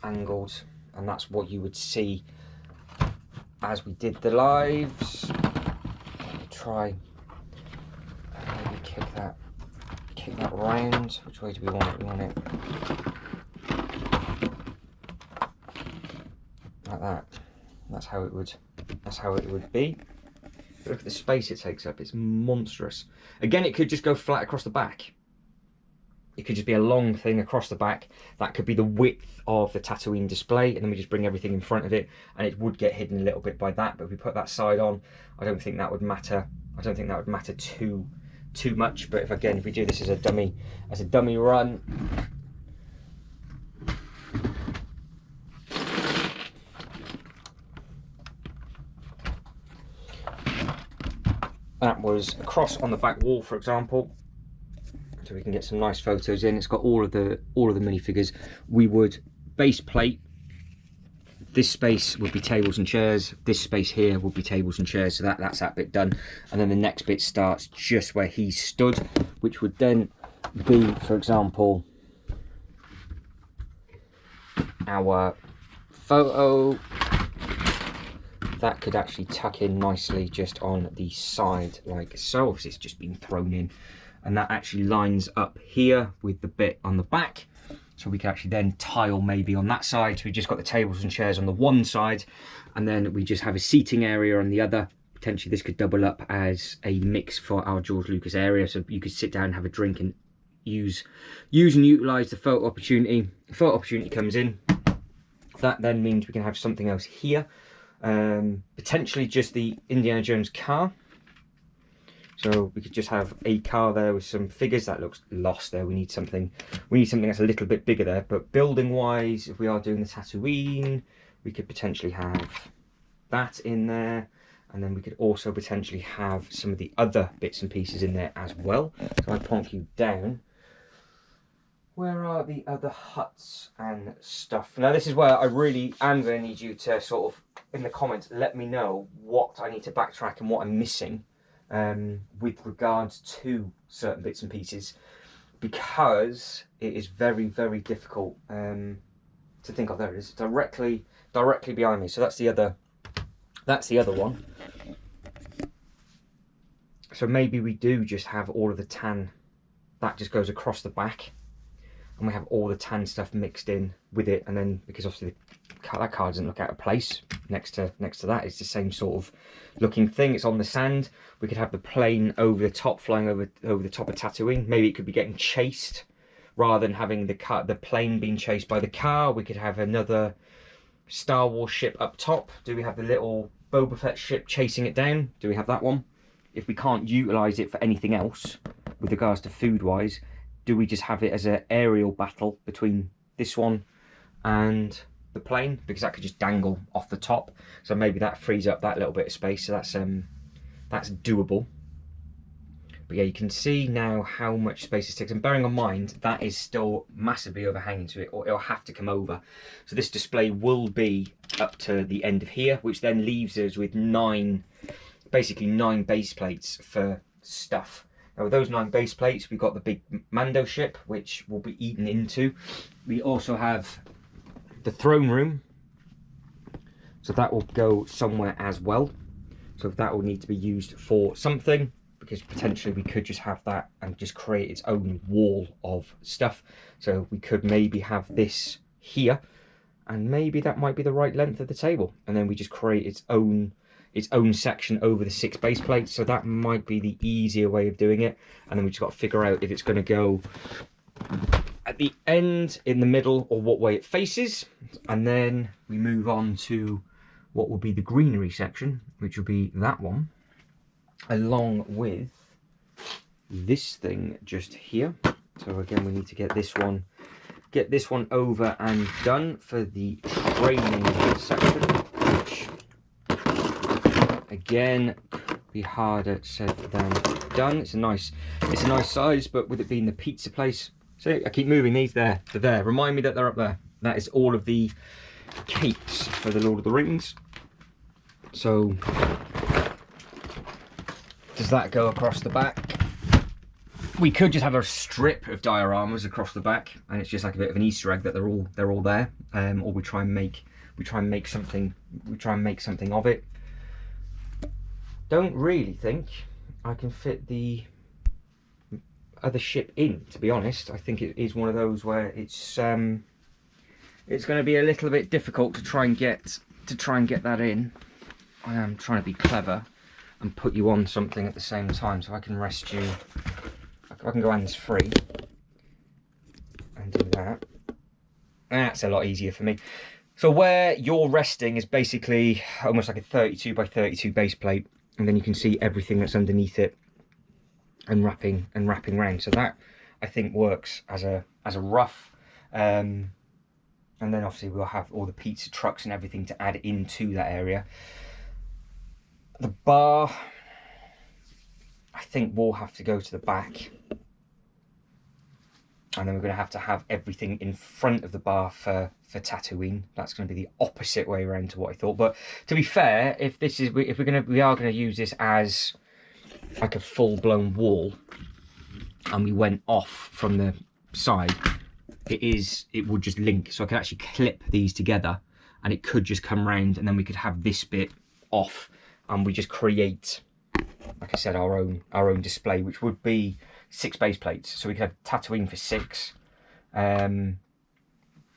angled, and that's what you would see as we did the lives. Try maybe kick that round. Which way do we want it? We want it like that. That's how it would be. But look at the space it takes up, it's monstrous. Again, it could just go flat across the back. It could just be a long thing across the back. That could be the width of the Tatooine display, and then we just bring everything in front of it, and it would get hidden a little bit by that. But if we put that side on, I don't think that would matter. I don't think that would matter too much. But if we do this as a dummy run, that was across on the back wall, for example, so we can get some nice photos in. It's got all of the minifigures. We would base plate. This space would be tables and chairs. This space here would be tables and chairs. So that's that bit done. And then the next bit starts just where he stood, which would then be, for example, our photo. That could actually tuck in nicely just on the side like so. Obviously it's just been thrown in, and that actually lines up here with the bit on the back. So we can actually then tile maybe on that side. So we just got the tables and chairs on the one side, and then we just have a seating area on the other. Potentially this could double up as a mix for our George Lucas area. So you could sit down, have a drink, and use and utilize the photo opportunity. The photo opportunity comes in. That then means we can have something else here. Potentially just the Indiana Jones car. So we could just have a car there with some figures. That looks lost there. We need something that's a little bit bigger there. But building wise, if we are doing the Tatooine, we could potentially have that in there, and then we could also potentially have some of the other bits and pieces in there as well. So I plonk you down. Where are the other huts and stuff? Now this is where I really am going to need you to sort of, in the comments, let me know what I need to backtrack and what I'm missing with regards to certain bits and pieces, because it is very, very difficult to think of. There it is, directly behind me. So that's the other one. So maybe we do just have all of the tan that just goes across the back, and we have all the tan stuff mixed in with it. And then, because obviously that car doesn't look out of place next to that, it's the same sort of looking thing. It's on the sand. We could have the plane over the top, flying over the top of Tatooine. Maybe it could be getting chased rather than having the plane being chased by the car. We could have another Star Wars ship up top. Do we have the little Boba Fett ship chasing it down? Do we have that one? If we can't utilize it for anything else with regards to food wise, do we just have it as an aerial battle between this one and the plane? Because that could just dangle off the top. So maybe that frees up that little bit of space. So that's doable. But yeah, you can see now how much space it takes. And bearing in mind, that is still massively overhanging, so it'll have to come over. So this display will be up to the end of here, which then leaves us with basically nine base plates for stuff. Now with those 9 base plates, we've got the big Mando ship, which will be eaten into. We also have the throne room, so that will go somewhere as well. So that will need to be used for something, because potentially we could just have that and just create its own wall of stuff. So we could maybe have this here, and maybe that might be the right length of the table, and then we just create its own section over the 6 base plates. So that might be the easier way of doing it, and then we just got to figure out if it's going to go at the end, in the middle, or what way it faces. And then we move on to what will be the greenery section, which will be that one, along with this thing just here. So again, we need to get this one over and done for the training section, which again be harder said than done. It's a nice size, but with it being the pizza place, so I keep moving these. They're there. Remind me that they're up there. That is all of the capes for the Lord of the Rings. So does that go across the back? We could just have a strip of dioramas across the back, and it's just like a bit of an Easter egg that they're all there. Or we try and make something of it. Don't really think I can fit the other ship in, to be honest. I think it is one of those where it's going to be a little bit difficult to try and get that in. I am trying to be clever and put you on something at the same time, so I can rest you. I can go hands free and do that. That's a lot easier for me. So where you're resting is basically almost like a 32 by 32 base plate, and then you can see everything that's underneath it and wrapping around. So that, I think, works as a rough. And then obviously we'll have all the pizza trucks and everything to add into that area. The bar, I think, will have to go to the back, and then we're going to have everything in front of the bar for Tatooine. That's going to be the opposite way around to what I thought. But to be fair, if we are going to use this as like a full-blown wall, and we went off from the side, it would just link. So I could actually clip these together, and it could just come round, and then we could have this bit off, and we just create, like I said, our own display, which would be 6 base plates. So we could have Tatooine for 6,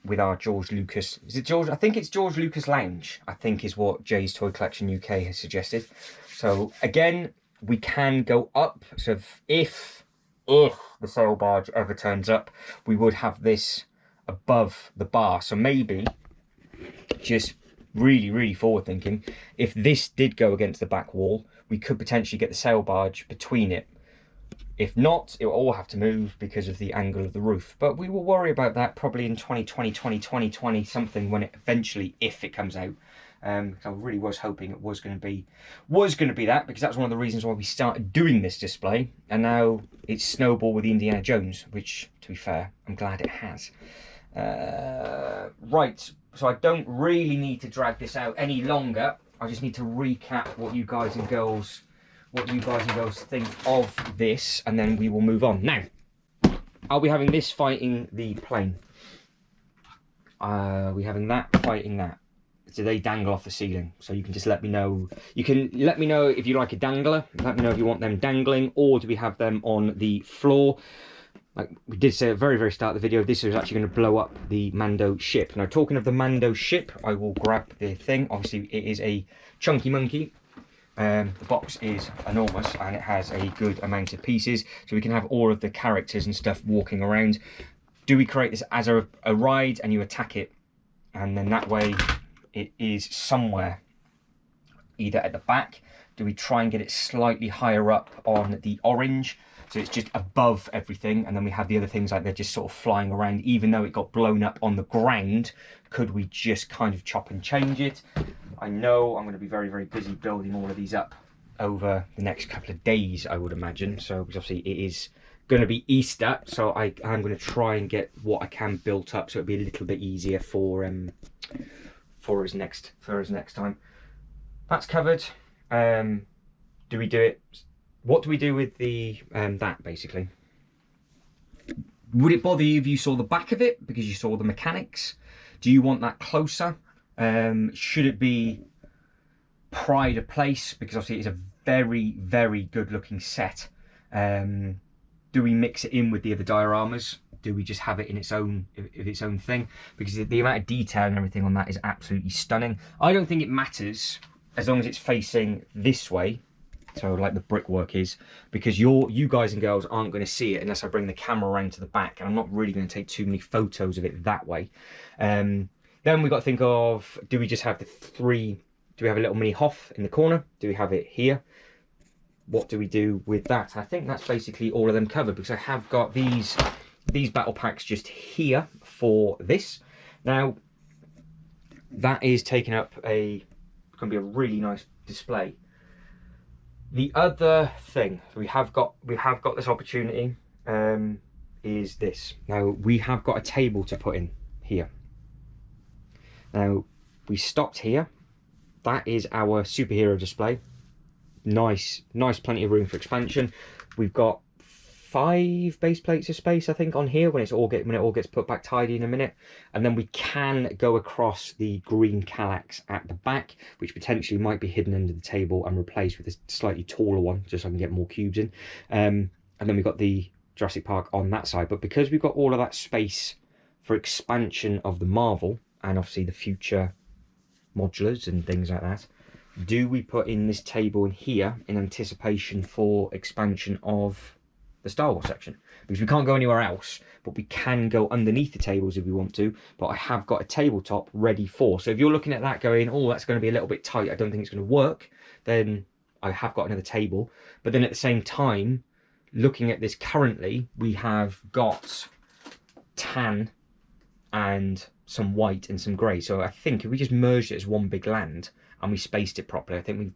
with our George Lucas. Is it George? I think it's George Lucas Lounge, I think is what Jay's Toy Collection UK has suggested. So again, we can go up. So if the sail barge ever turns up, we would have this above the bar. So maybe, just really forward thinking, if this did go against the back wall, we could potentially get the sail barge between it. If not, it will all have to move because of the angle of the roof. But we will worry about that probably in 2020 something, when it eventually, if it comes out. I really was hoping it was going to be that, because that's one of the reasons why we started doing this display, and now it's snowballed with Indiana Jones, which, to be fair, I'm glad it has. Right, so I don't really need to drag this out any longer. I just need to recap what you guys and girls think of this, and then we will move on. Now, are we having this fighting the plane? Are we having that fighting that? Do they dangle off the ceiling? So you can just let me know. You can let me know if you like a dangler. Let me know if you want them dangling, or do we have them on the floor? Like we did say at the very start of the video, this is actually going to blow up the Mando ship. Now, talking of the Mando ship, I will grab the thing. Obviously, it is a chunky monkey. The box is enormous, and it has a good amount of pieces, so we can have all of the characters and stuff walking around. Do we create this as a ride and you attack it, and then that way it is somewhere either at the back? Do we try and get it slightly higher up on the orange, so it's just above everything, and then we have the other things like they're just sort of flying around even though it got blown up on the ground? Could we just kind of chop and change it? I know I'm going to be very busy building all of these up over the next couple of days, I would imagine. So obviously it is going to be Easter, so I'm going to try and get what I can built up, so it'll be a little bit easier for us next time. That's covered. Do we do it? What do we do with the that basically? Would it bother you if you saw the back of it because you saw the mechanics? Do you want that closer? Should it be pride of place? Because obviously it's a very, very good looking set. Do we mix it in with the other dioramas? Do we just have it in its own thing? Because the amount of detail and everything on that is absolutely stunning. I don't think it matters as long as it's facing this way, so like the brickwork is, because you guys and girls aren't going to see it unless I bring the camera around to the back, and I'm not really going to take too many photos of it that way. Then we've got to think of, do we just have the three, do we have a little mini Hoff in the corner? Do we have it here? What do we do with that? I think that's basically all of them covered, because I have got these battle packs just here for this. Now, that is taking up going to be a really nice display. The other thing we have got this opportunity is this. Now, we have got a table to put in here. Now, we stopped here. That is our superhero display. Nice, plenty of room for expansion. We've got 5 base plates of space, I think, on here when it all gets put back tidy in a minute. And then we can go across the green Kallax at the back, which potentially might be hidden under the table and replaced with a slightly taller one, just so I can get more cubes in. And then we've got the Jurassic Park on that side. But because we've got all of that space for expansion of the Marvel and obviously the future modulars and things like that, do we put in this table in here in anticipation for expansion of the Star Wars section? Because we can't go anywhere else, but we can go underneath the tables if we want to. But I have got a tabletop ready for. So if you're looking at that going, oh, that's going to be a little bit tight, I don't think it's going to work, then I have got another table. But then at the same time, looking at this currently, we have got tan and some white and some grey. So I think if we just merged it as one big land and we spaced it properly, I think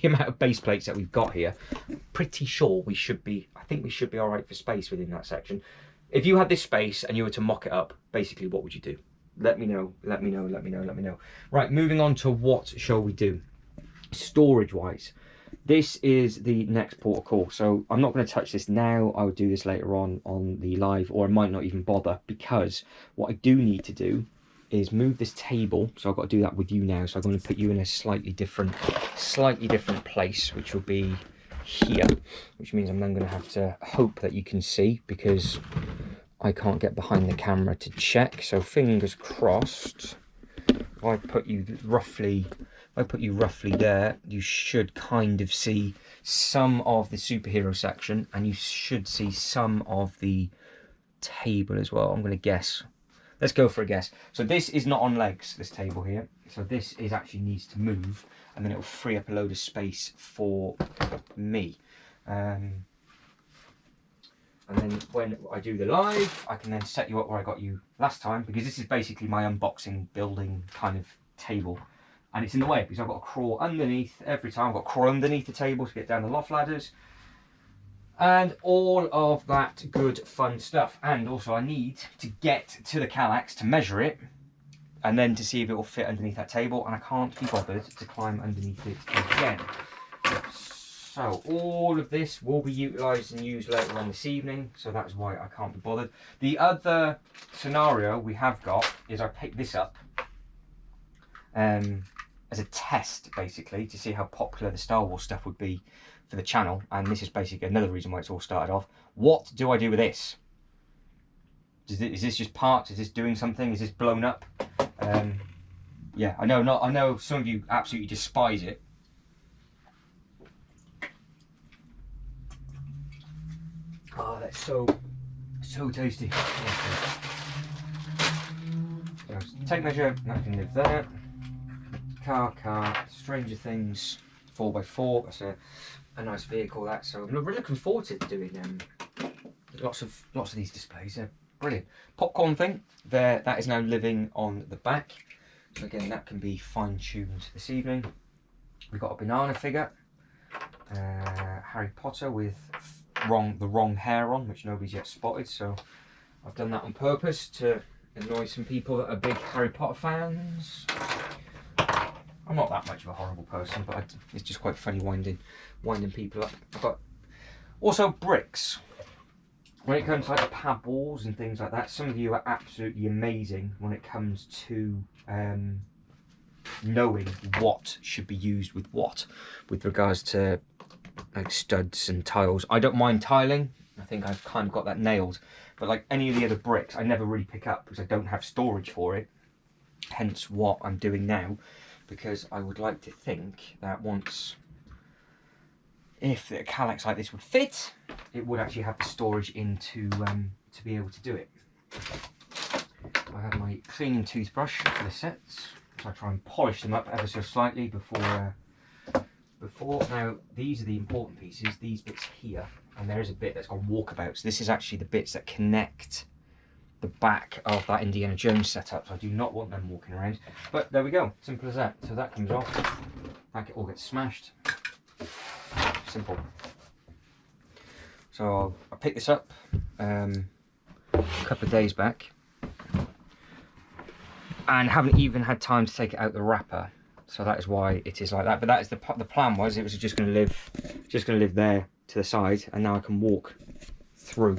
the amount of base plates that we've got here, I'm pretty sure we should be, I think we should be all right for space within that section. If you had this space and you were to mock it up, basically what would you do? Let me know. Right, moving on to what shall we do? Storage wise, this is the next port of call. So I'm not going to touch this now. I would do this later on the live, or I might not even bother, because what I do need to do is move this table. So I've got to do that with you now. So I'm going to put you in a slightly different place, which will be here, which means I'm then going to have to hope that you can see, because I can't get behind the camera to check. So fingers crossed. If I put you roughly there, you should kind of see some of the superhero section, and you should see some of the table as well. I'm going to guess. Let's go for a guess. So this is not on legs, this table here. So this is actually needs to move, and then it will free up a load of space for me. And then when I do the live, I can then set you up where I got you last time, because this is basically my unboxing building kind of table. And it's in the way because I've got to crawl underneath every time. I've got to crawl underneath the table to get down the loft ladders. And all of that good fun stuff. And also I need to get to the Kallax to measure it, and then to see if it will fit underneath that table. And I can't be bothered to climb underneath it again. So all of this will be utilised and used later on this evening. So that's why I can't be bothered. The other scenario we have got is I picked this up as a test, basically, to see how popular the Star Wars stuff would be for the channel. And this is basically another reason why it's all started off. What do I do with this? Is this just parts? Is this doing something? Is this blown up? Yeah, I know some of you absolutely despise it. Oh, that's so tasty. So, tape measure, that can live there. Car, Stranger Things 4x4. That's a nice vehicle, that. So I'm really looking forward to doing lots of these displays. They're brilliant. Popcorn thing there, that is now living on the back. So again, that can be fine-tuned this evening. We've got a banana figure, Harry Potter with the wrong hair on, which nobody's yet spotted. So I've done that on purpose to annoy some people that are big Harry Potter fans. I'm not that much of a horrible person, but it's just quite funny winding people up. I've got also bricks. When it comes to like pad balls and things like that, some of you are absolutely amazing when it comes to knowing what should be used with what, with regards to like studs and tiles. I don't mind tiling. I think I've kind of got that nailed. But like any of the other bricks, I never really pick up because I don't have storage for it. Hence what I'm doing now, because I would like to think that if a Kallax like this would fit, it would actually have the storage in to be able to do it. I have my cleaning toothbrush for the sets, so I try and polish them up ever so slightly before. Now, these are the important pieces, these bits here, and there is a bit that's on walkabouts. This is actually the bits that connect the back of that Indiana Jones setup, so I do not want them walking around. But there we go, simple as that. So that comes off, that all gets smashed. Simple. So I picked this up a couple of days back, and haven't even had time to take it out the wrapper. So that is why it is like that. But that is the plan was it was just going to live there to the side, and now I can walk through.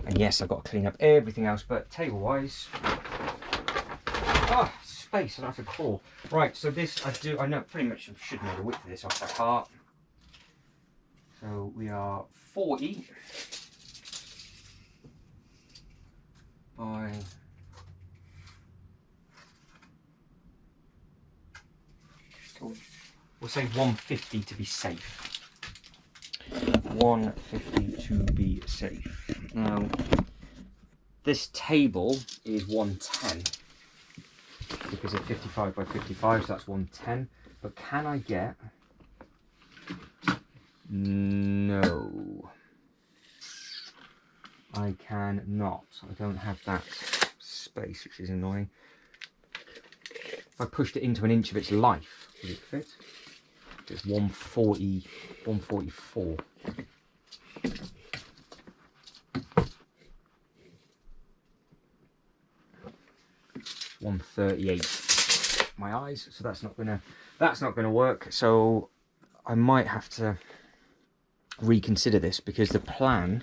And yes, I've got to clean up everything else, but table wise, space, I don't have to crawl. Right, so this I know pretty much should know the width of this off by heart. So we are 40 by we'll say 150 to be safe. 150 to be safe. Now, this table is 110 because it's 55 by 55, so that's 110. But can I get? No, I cannot. I don't have that space, which is annoying. If I pushed it into an inch of its life, would it fit? It's 140, 144. $138. My eyes, so that's not gonna work. So I might have to reconsider this, because the plan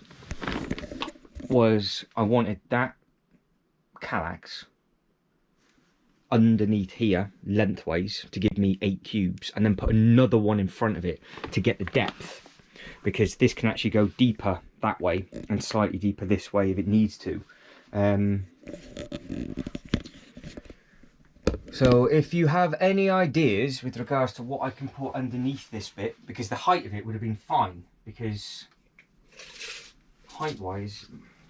was I wanted that Kallax underneath here lengthways to give me 8 cubes, and then put another one in front of it to get the depth, because this can actually go deeper that way and slightly deeper this way if it needs to. So if you have any ideas with regards to what I can put underneath this bit, because the height of it would have been fine, because height wise,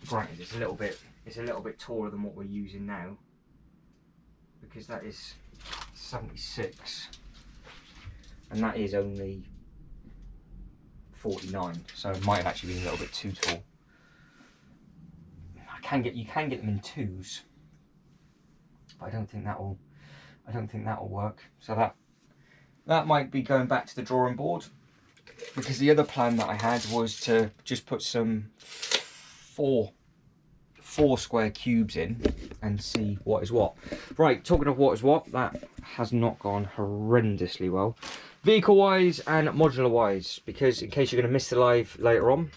granted it's a little bit taller than what we're using now, because that is 76 and that is only 49, so it might have actually been a little bit too tall. You can get them in 2s, but I don't think that will work. So that might be going back to the drawing board, because the other plan that I had was to just put some four square cubes in and see what is what. Right, talking of what is what, that has not gone horrendously well, vehicle wise and modular wise, because in case you're going to miss the live later on,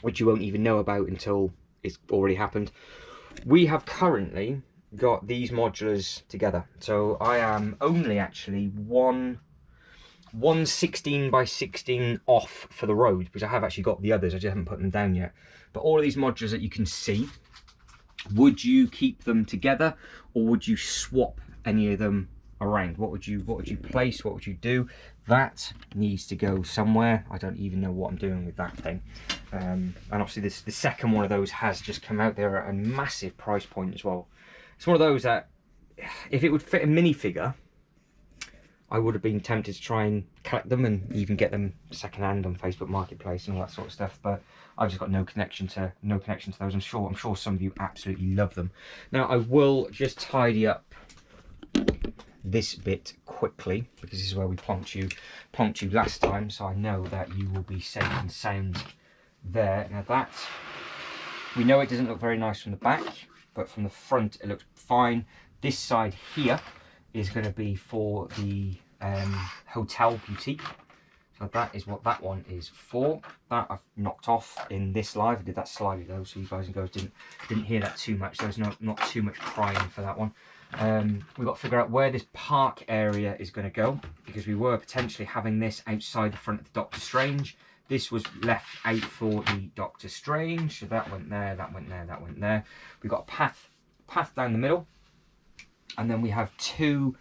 which you won't even know about until it's already happened, we have currently got these modulars together. So I am only actually one 16 by 16 off for the road, because I have actually got the others, I just haven't put them down yet. But all of these modulars that you can see, would you keep them together, or would you swap any of them around? What would you place? What would you do? That needs to go somewhere. I don't even know what I'm doing with that thing. And obviously the second one of those has just come out there at a massive price point as well. It's one of those that, if it would fit a minifigure, I would have been tempted to try and collect them and even get them secondhand on Facebook Marketplace and all that sort of stuff. But I've just got no connection to those. I'm sure some of you absolutely love them. Now I will just tidy up this bit quickly, because this is where we plonked you last time, so I know that you will be safe and sound there. Now that, we know it doesn't look very nice from the back, but from the front it looks fine. This side here is going to be for the hotel boutique, so that is what that one is for. That I've knocked off in this live. I did that slightly though, so you guys and girls didn't hear that too much. There's not too much crying for that one. We've got to figure out where this park area is going to go, because we were potentially having this outside the front of the Doctor Strange. This was left out for the Doctor Strange, so that went there, that went there, that went there. We've got a path down the middle, and then we have two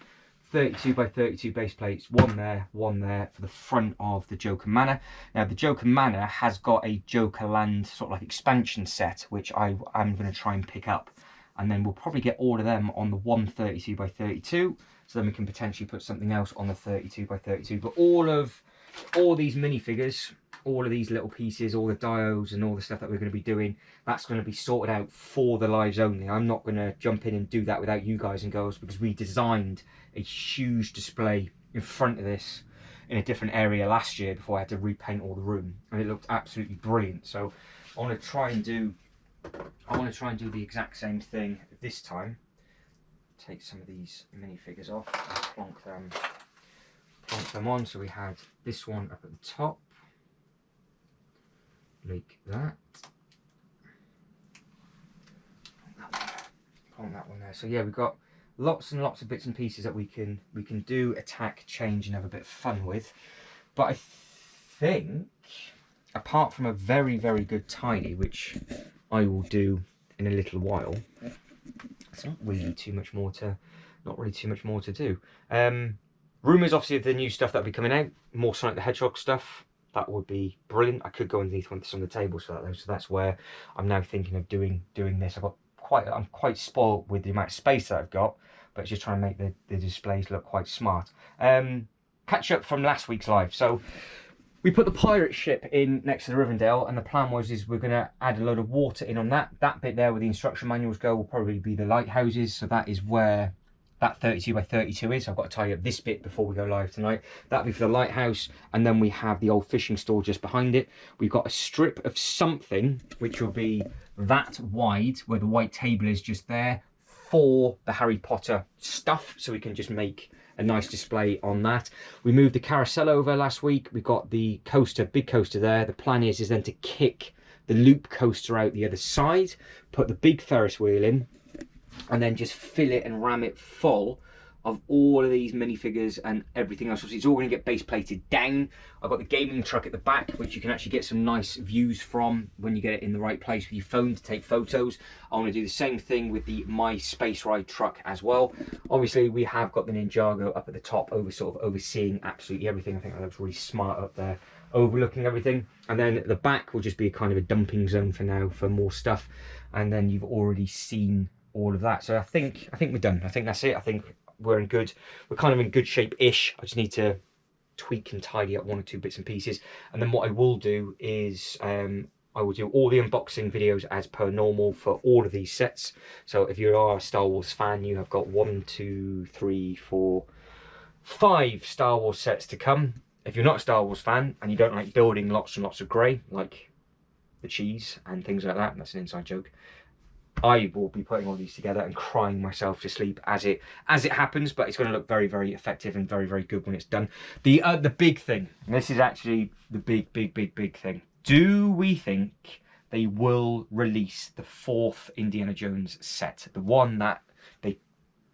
32 by 32 base plates, one there for the front of the Joker Manor. Now the Joker Manor has got a Joker Land sort of like expansion set, which I'm going to try and pick up, and then we'll probably get all of them on the 132 by 32, so then we can potentially put something else on the 32 by 32. But all these minifigures, all of these little pieces, all the diodes and all the stuff that we're going to be doing, that's going to be sorted out for the lives only. I'm not going to jump in and do that without you guys and girls, because we designed a huge display in front of this in a different area last year before I had to repaint all the room, and it looked absolutely brilliant. So I want to try and do the exact same thing this time. Take some of these minifigures off and plonk them on. So we had this one up at the top, like that. Plonk that one there. So yeah, we've got lots and lots of bits and pieces that we can do, attack, change, and have a bit of fun with. But I think, apart from a very, very good tidy, which I will do in a little while, it's not really too much more to do. Rumours obviously of the new stuff that'll be coming out, more Sonic the Hedgehog stuff. That would be brilliant. I could go underneath one on the tables for that though, so that's where I'm now thinking of doing this. I'm quite spoiled with the amount of space that I've got, but it's just trying to make the displays look quite smart. Catch up from last week's live. So we put the pirate ship in next to the Rivendell, and the plan was we're going to add a load of water in on that. That bit there where the instruction manuals go will probably be the lighthouses, so that is where that 32 by 32 is. I've got to tidy up this bit before we go live tonight. That'll be for the lighthouse, and then we have the old fishing store just behind it. We've got a strip of something which will be that wide, where the white table is just there, for the Harry Potter stuff, so we can just make a nice display on that. We moved the carousel over last week. We've got the coaster, big coaster there. The plan is then to kick the loop coaster out the other side, put the big Ferris wheel in, and then just fill it and ram it full of all of these minifigures and everything else. Obviously, it's all going to get base plated down. I've got the gaming truck at the back, which you can actually get some nice views from when you get it in the right place with your phone to take photos. I want to do the same thing with the My Space Ride truck as well. Obviously, we have got the Ninjago up at the top, overseeing absolutely everything. I think that looks really smart up there, overlooking everything. And then at the back will just be a kind of a dumping zone for now for more stuff. And then you've already seen all of that. So I think we're done. I think that's it. I think we're kind of in good shape-ish. I just need to tweak and tidy up one or two bits and pieces. And then what I will do is I will do all the unboxing videos as per normal for all of these sets. So if you are a Star Wars fan, you have got 1, 2, 3, 4, 5 Star Wars sets to come. If you're not a Star Wars fan and you don't like building lots and lots of grey, like the cheese and things like that, that's an inside joke, I will be putting all these together and crying myself to sleep as it happens, but it's going to look very, very effective and very, very good when it's done. The big thing, and this is actually the big thing. Do we think they will release the 4th Indiana Jones set? The one that they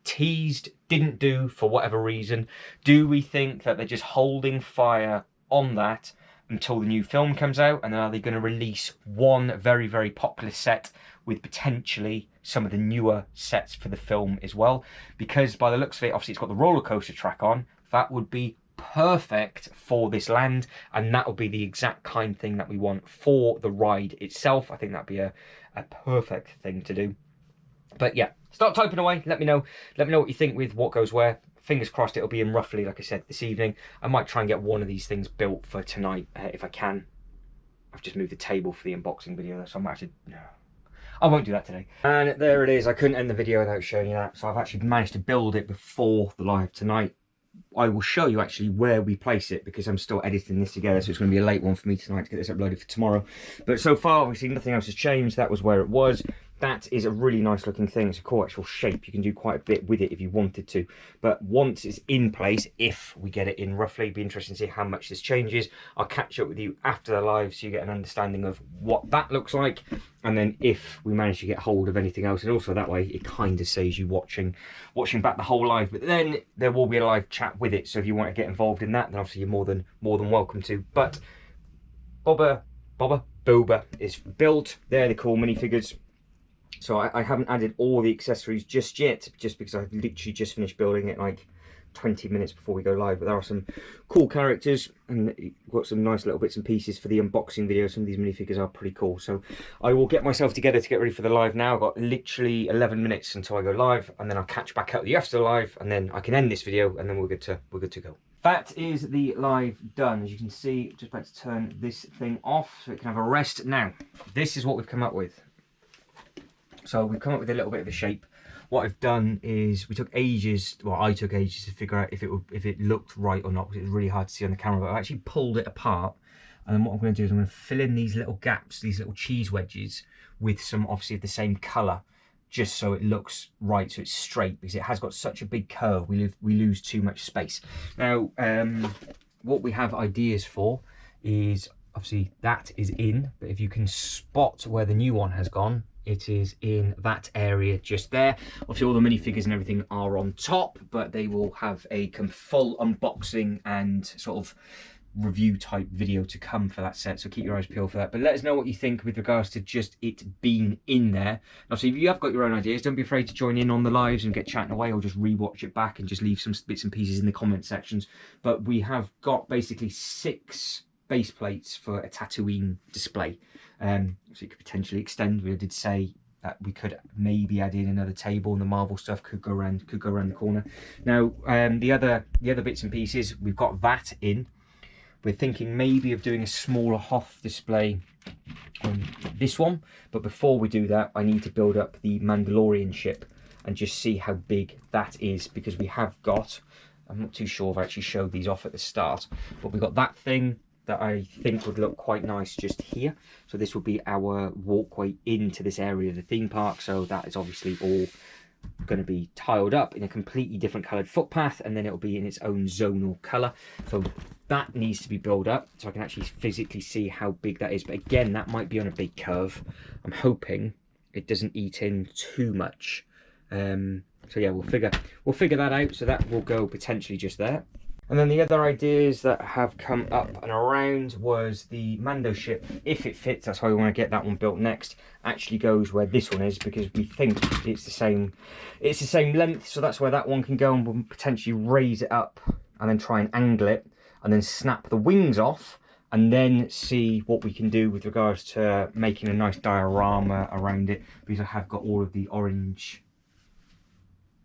teased, didn't do for whatever reason. Do we think that they're just holding fire on that until the new film comes out, and then are they going to release one very, very popular set with potentially some of the newer sets for the film as well? Because by the looks of it, obviously it's got the roller coaster track on. That would be perfect for this land, and that would be the exact kind of thing that we want for the ride itself. I think that'd be a perfect thing to do. But yeah, start typing away. Let me know what you think with what goes where. Fingers crossed it'll be in roughly, like I said, this evening. I might try and get one of these things built for tonight if I can. I've just moved the table for the unboxing video, so I might have to... No, I won't do that today. And there it is. I couldn't end the video without showing you that. So I've actually managed to build it before the live tonight. I will show you actually where we place it, because I'm still editing this together, so it's going to be a late one for me tonight to get this uploaded for tomorrow. But so far, obviously, nothing else has changed. That was where it was. that is a really nice looking thing. It's a cool actual shape. You can do quite a bit with it if you wanted to. But once it's in place, if we get it in roughly, it'd be interesting to see how much this changes. I'll catch up with you after the live so you get an understanding of what that looks like. And then if we manage to get hold of anything else, and also that way it kind of saves you watching back the whole live. But then there will be a live chat with it. So if you want to get involved in that, then obviously you're more than welcome to. But Boba is built. They're the cool minifigures. So I haven't added all the accessories just yet, just because I've literally just finished building it like 20 minutes before we go live. But there are some cool characters, and got some nice little bits and pieces for the unboxing video. Some of these minifigures are pretty cool. So I will get myself together to get ready for the live now. I've got literally 11 minutes until I go live, and then I'll catch back up with you after the live, and then I can end this video, and then we're good to go. That is the live done. As you can see, just about to turn this thing off so it can have a rest. Now, this is what we've come up with. So we've come up with a little bit of a shape. What I've done is I took ages to figure out if it looked right or not, because it was really hard to see on the camera, but I've actually pulled it apart. And then what I'm going to do is I'm going to fill in these little gaps, these little cheese wedges, with some obviously of the same colour, just so it looks right, so it's straight, because it has got such a big curve, we lose too much space. Now, what we have ideas for is, obviously that is in, but if you can spot where the new one has gone, it is in that area just there. Obviously all the minifigures and everything are on top, but they will have a full unboxing and sort of review type video to come for that set, so keep your eyes peeled for that. But let us know what you think with regards to just it being in there. Obviously if you have got your own ideas, don't be afraid to join in on the lives and get chatting away, or just rewatch it back and just leave some bits and pieces in the comment sections. But we have got basically 6 base plates for a Tatooine display, so you could potentially extend. We did say that we could maybe add in another table, and the Marvel stuff could go around the corner. Now the other bits and pieces, we've got that in. We're thinking maybe of doing a smaller Hoth display on this one, but before we do that, I need to build up the Mandalorian ship and just see how big that is, because we have got, I'm not too sure if I actually showed these off at the start, but we've got that thing that I think would look quite nice just here. So this will be our walkway into this area of the theme park. So that is obviously all going to be tiled up in a completely different coloured footpath, and then it'll be in its own zonal colour. So that needs to be built up so I can actually physically see how big that is. But again, that might be on a big curve. I'm hoping it doesn't eat in too much. So yeah, we'll figure that out. So that will go potentially just there. And then the other ideas that have come up and around was the Mando ship, if it fits, that's why we want to get that one built next, actually goes where this one is, because we think it's the same length, so that's where that one can go, and we'll potentially raise it up and then try and angle it and then snap the wings off, and then see what we can do with regards to making a nice diorama around it, because I have got all of the orange,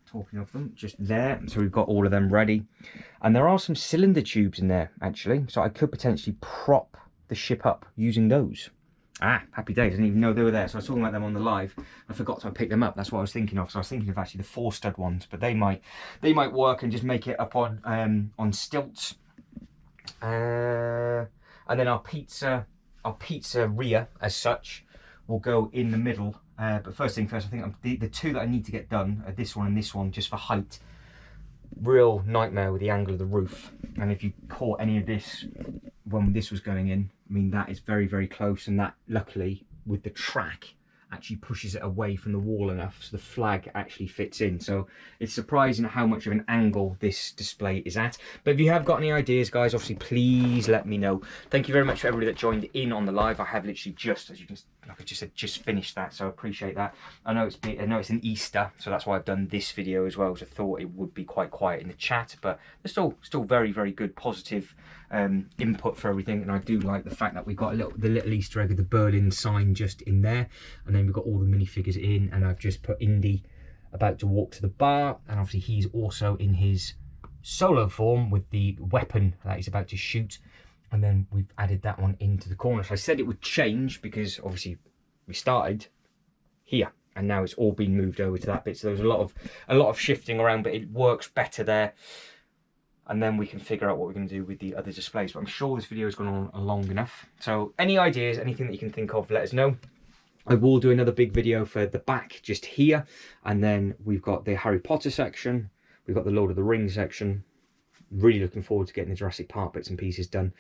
talking of them, just there, so we've got all of them ready. And there are some cylinder tubes in there actually, so I could potentially prop the ship up using those. Happy days, I didn't even know they were there. So I was talking about them on the live, I forgot to pick them up. That's what I was thinking of. So I was thinking of actually the 4-stud ones, but they might work, and just make it up on stilts. And then our pizza rear as such will go in the middle. But first thing first, I think the 2 that I need to get done are this one and this one, just for height. Real nightmare with the angle of the roof. And if you caught any of this when this was going in, I mean, that is very, very close, and that luckily with the track actually pushes it away from the wall enough so the flag actually fits in. So it's surprising how much of an angle this display is at. But if you have got any ideas, guys, obviously please let me know. Thank you very much for everybody that joined in on the live. I have literally just, as you can, like I just said, just finished that, so I appreciate that. I know it's an Easter, so that's why I've done this video as well, because I thought it would be quite quiet in the chat, but there's still very, very good positive input for everything. And I do like the fact that we've got the little Easter egg of the Berlin sign just in there, and then we've got all the minifigures in, and I've just put Indy about to walk to the bar, and obviously he's also in his solo form with the weapon that he's about to shoot. And then we've added that one into the corner. So I said it would change because obviously we started here and now it's all been moved over to that bit. So there's a lot of shifting around, but it works better there. And then we can figure out what we're going to do with the other displays. But I'm sure this video has gone on long enough. So any ideas, anything that you can think of, let us know. I will do another big video for the back just here, and then we've got the Harry Potter section, we've got the Lord of the Rings section. Really looking forward to getting the Jurassic Park bits and pieces done.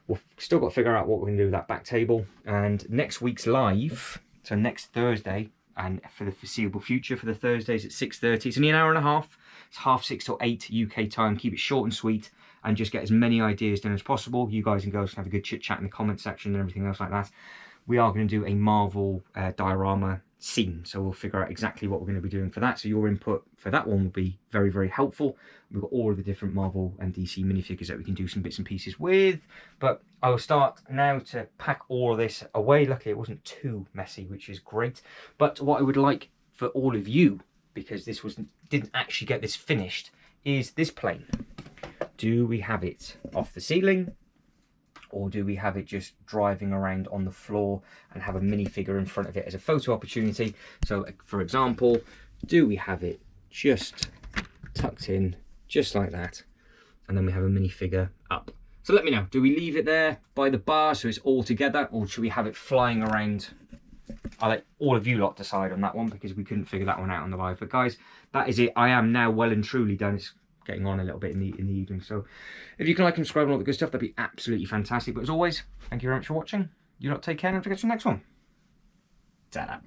We've still got to figure out what we're going to do with that back table. And next week's live, so next Thursday, and for the foreseeable future, for the Thursdays at 6:30, it's only an hour and a half. It's 6:30 till 8 UK time. Keep it short and sweet, and just get as many ideas done as possible. You guys and girls can have a good chit chat in the comment section and everything else like that. We are going to do a Marvel diorama scene, so we'll figure out exactly what we're going to be doing for that. So your input for that one will be very, very helpful. We've got all of the different Marvel and DC minifigures that we can do some bits and pieces with. But I will start now to pack all of this away. Luckily it wasn't too messy, which is great. But what I would like for all of you, because this didn't actually get this finished, is this plane. Do we have it off the ceiling, or do we have it just driving around on the floor and have a minifigure in front of it as a photo opportunity? So for example, do we have it just tucked in just like that, and then we have a minifigure up? So let me know, do we leave it there by the bar so it's all together, or should we have it flying around? I'll let all of you lot decide on that one, because we couldn't figure that one out on the live. But guys, that is it. I am now well and truly done. It's getting on a little bit in the evening, so if you can like and subscribe and all the good stuff, that'd be absolutely fantastic. But as always, thank you very much for watching. You lot take care, and I'll catch you next one. Ta-da.